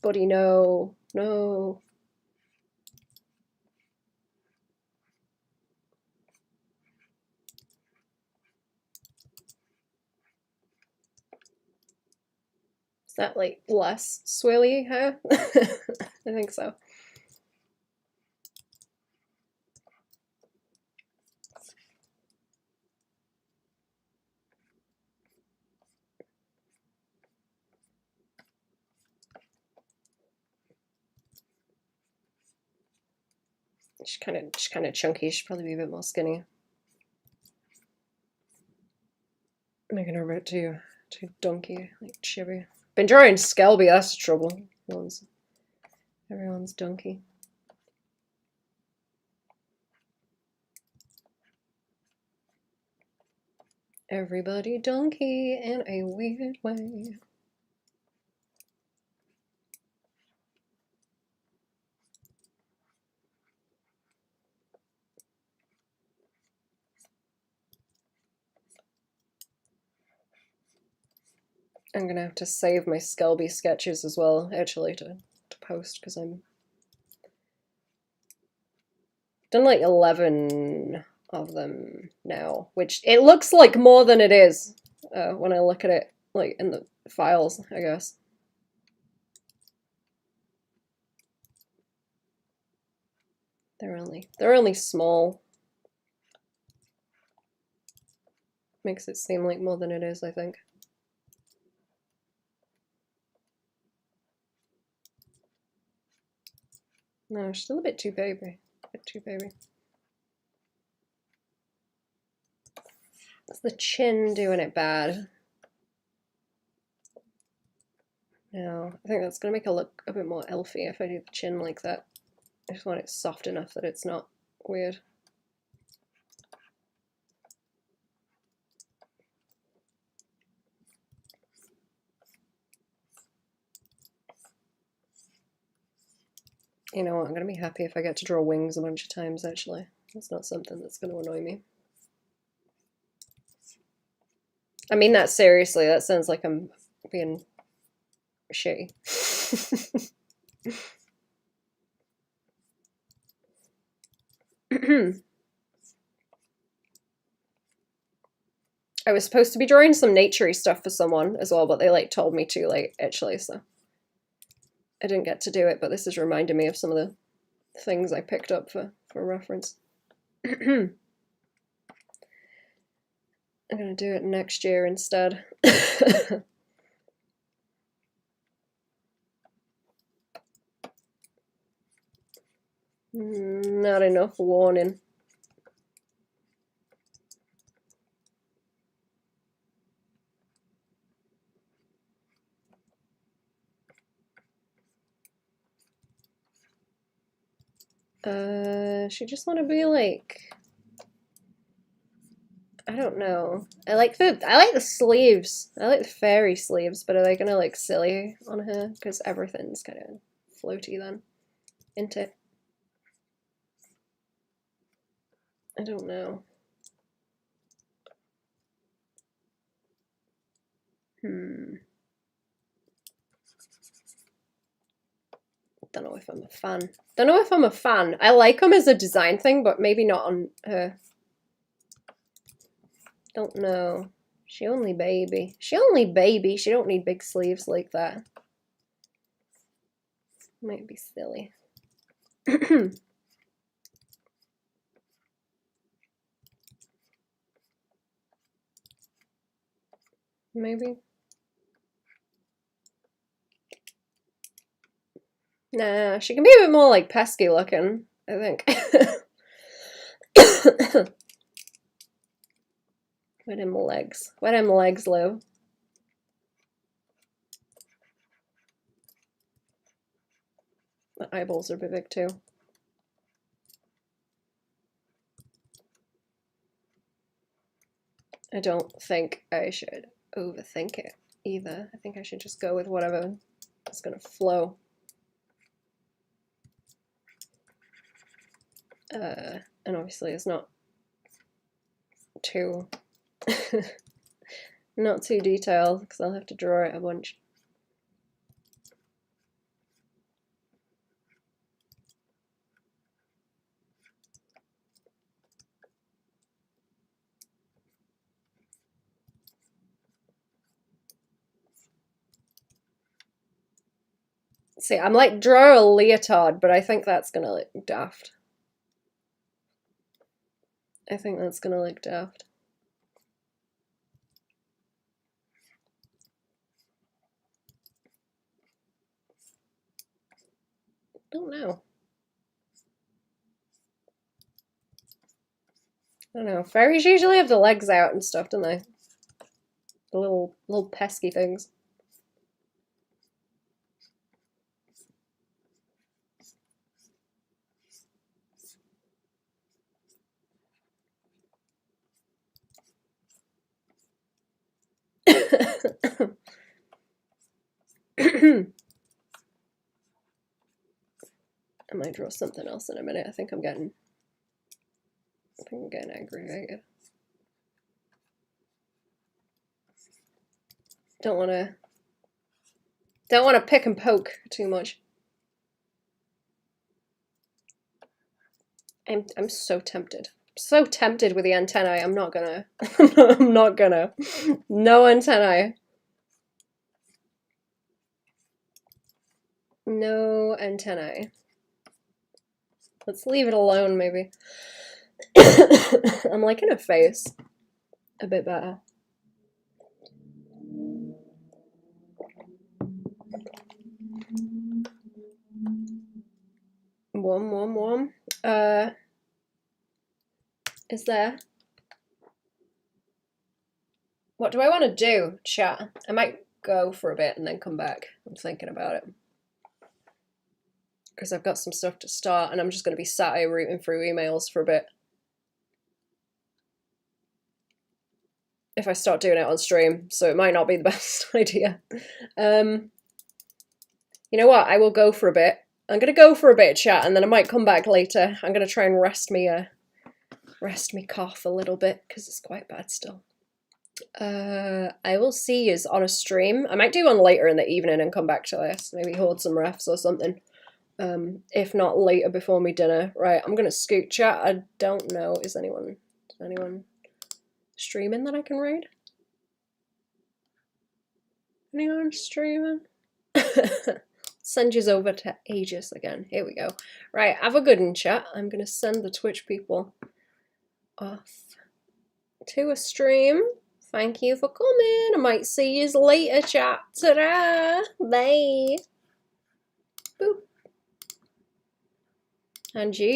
Buddy, no. Is that like less swirly hair? I think so. She's kind of chunky. She'd probably be a bit more skinny. Making her a bit too donkey, like chubby. Been drawing Skelby, that's the trouble. Everyone's donkey. Everybody donkey in a weird way. I'm gonna have to save my Skelby sketches as well, actually, to post, because I'm done like 11 of them now, which it looks like more than it is when I look at it like in the files, I guess. They're only small. Makes it seem like more than it is, I think. No, still a bit too baby. A bit too baby. It's the chin doing it bad. No, I think that's gonna make it look a bit more elfy if I do the chin like that. I just want it soft enough that it's not weird. You know what, I'm gonna be happy if I get to draw wings a bunch of times, actually. That's not something that's gonna annoy me. I mean that seriously, that sounds like I'm being shitty. I was supposed to be drawing some naturey stuff for someone as well, but they like told me too late, actually, so I didn't get to do it, but this is reminding me of some of the things I picked up for reference. I'm gonna do it next year instead. Not enough warning. She just want to be like, I don't know. I like the sleeves. I like the fairy sleeves, but are they gonna look silly on her? Because everything's kind of floaty then, isn't it? I don't know. Don't know if I'm a fan. Don't know if I'm a fan. I like them as a design thing, but maybe not on her. Don't know. She only baby. She only baby. She don't need big sleeves like that. Might be silly. Maybe. Nah, she can be a bit more like pesky looking, I think. Where them legs? Where them legs live? The eyeballs are a bit big too. I don't think I should overthink it either. I think I should just go with whatever is gonna flow. And obviously it's not too not too detailed because I'll have to draw it a bunch. See, I'm like, draw a leotard, but I think that's gonna look daft. I think that's gonna look daft. Don't know. I don't know. Fairies usually have the legs out and stuff, don't they? The little pesky things. I might draw something else in a minute. I think I'm getting aggravated. Don't want to pick and poke too much. I'm so tempted. So tempted with the antennae. I'm not gonna. I'm not gonna. No antennae. No antennae. Let's leave it alone, maybe. I'm liking her face a bit better. One. Is there? What do I want to do, chat? I might go for a bit and then come back. I'm thinking about it. Because I've got some stuff to start and I'm just going to be sat here rooting through emails for a bit. If I start doing it on stream, so it might not be the best idea. You know what? I will go for a bit. I'm going to go for a bit, chat, and then I might come back later. I'm going to try and rest me cough a little bit because it's quite bad still. I will see you on a stream. I might do one later in the evening and come back to this. Maybe hold some refs or something. If not later before my dinner. Right, I'm gonna scoot, chat. I don't know. Is anyone streaming that I can read? Anyone streaming? Send yous over to Aegis again. Here we go. Right, have a good one, chat. I'm gonna send the Twitch people off to a stream. Thank you for coming. I might see yous later, chat. Ta-da! Bye. Boop. And you.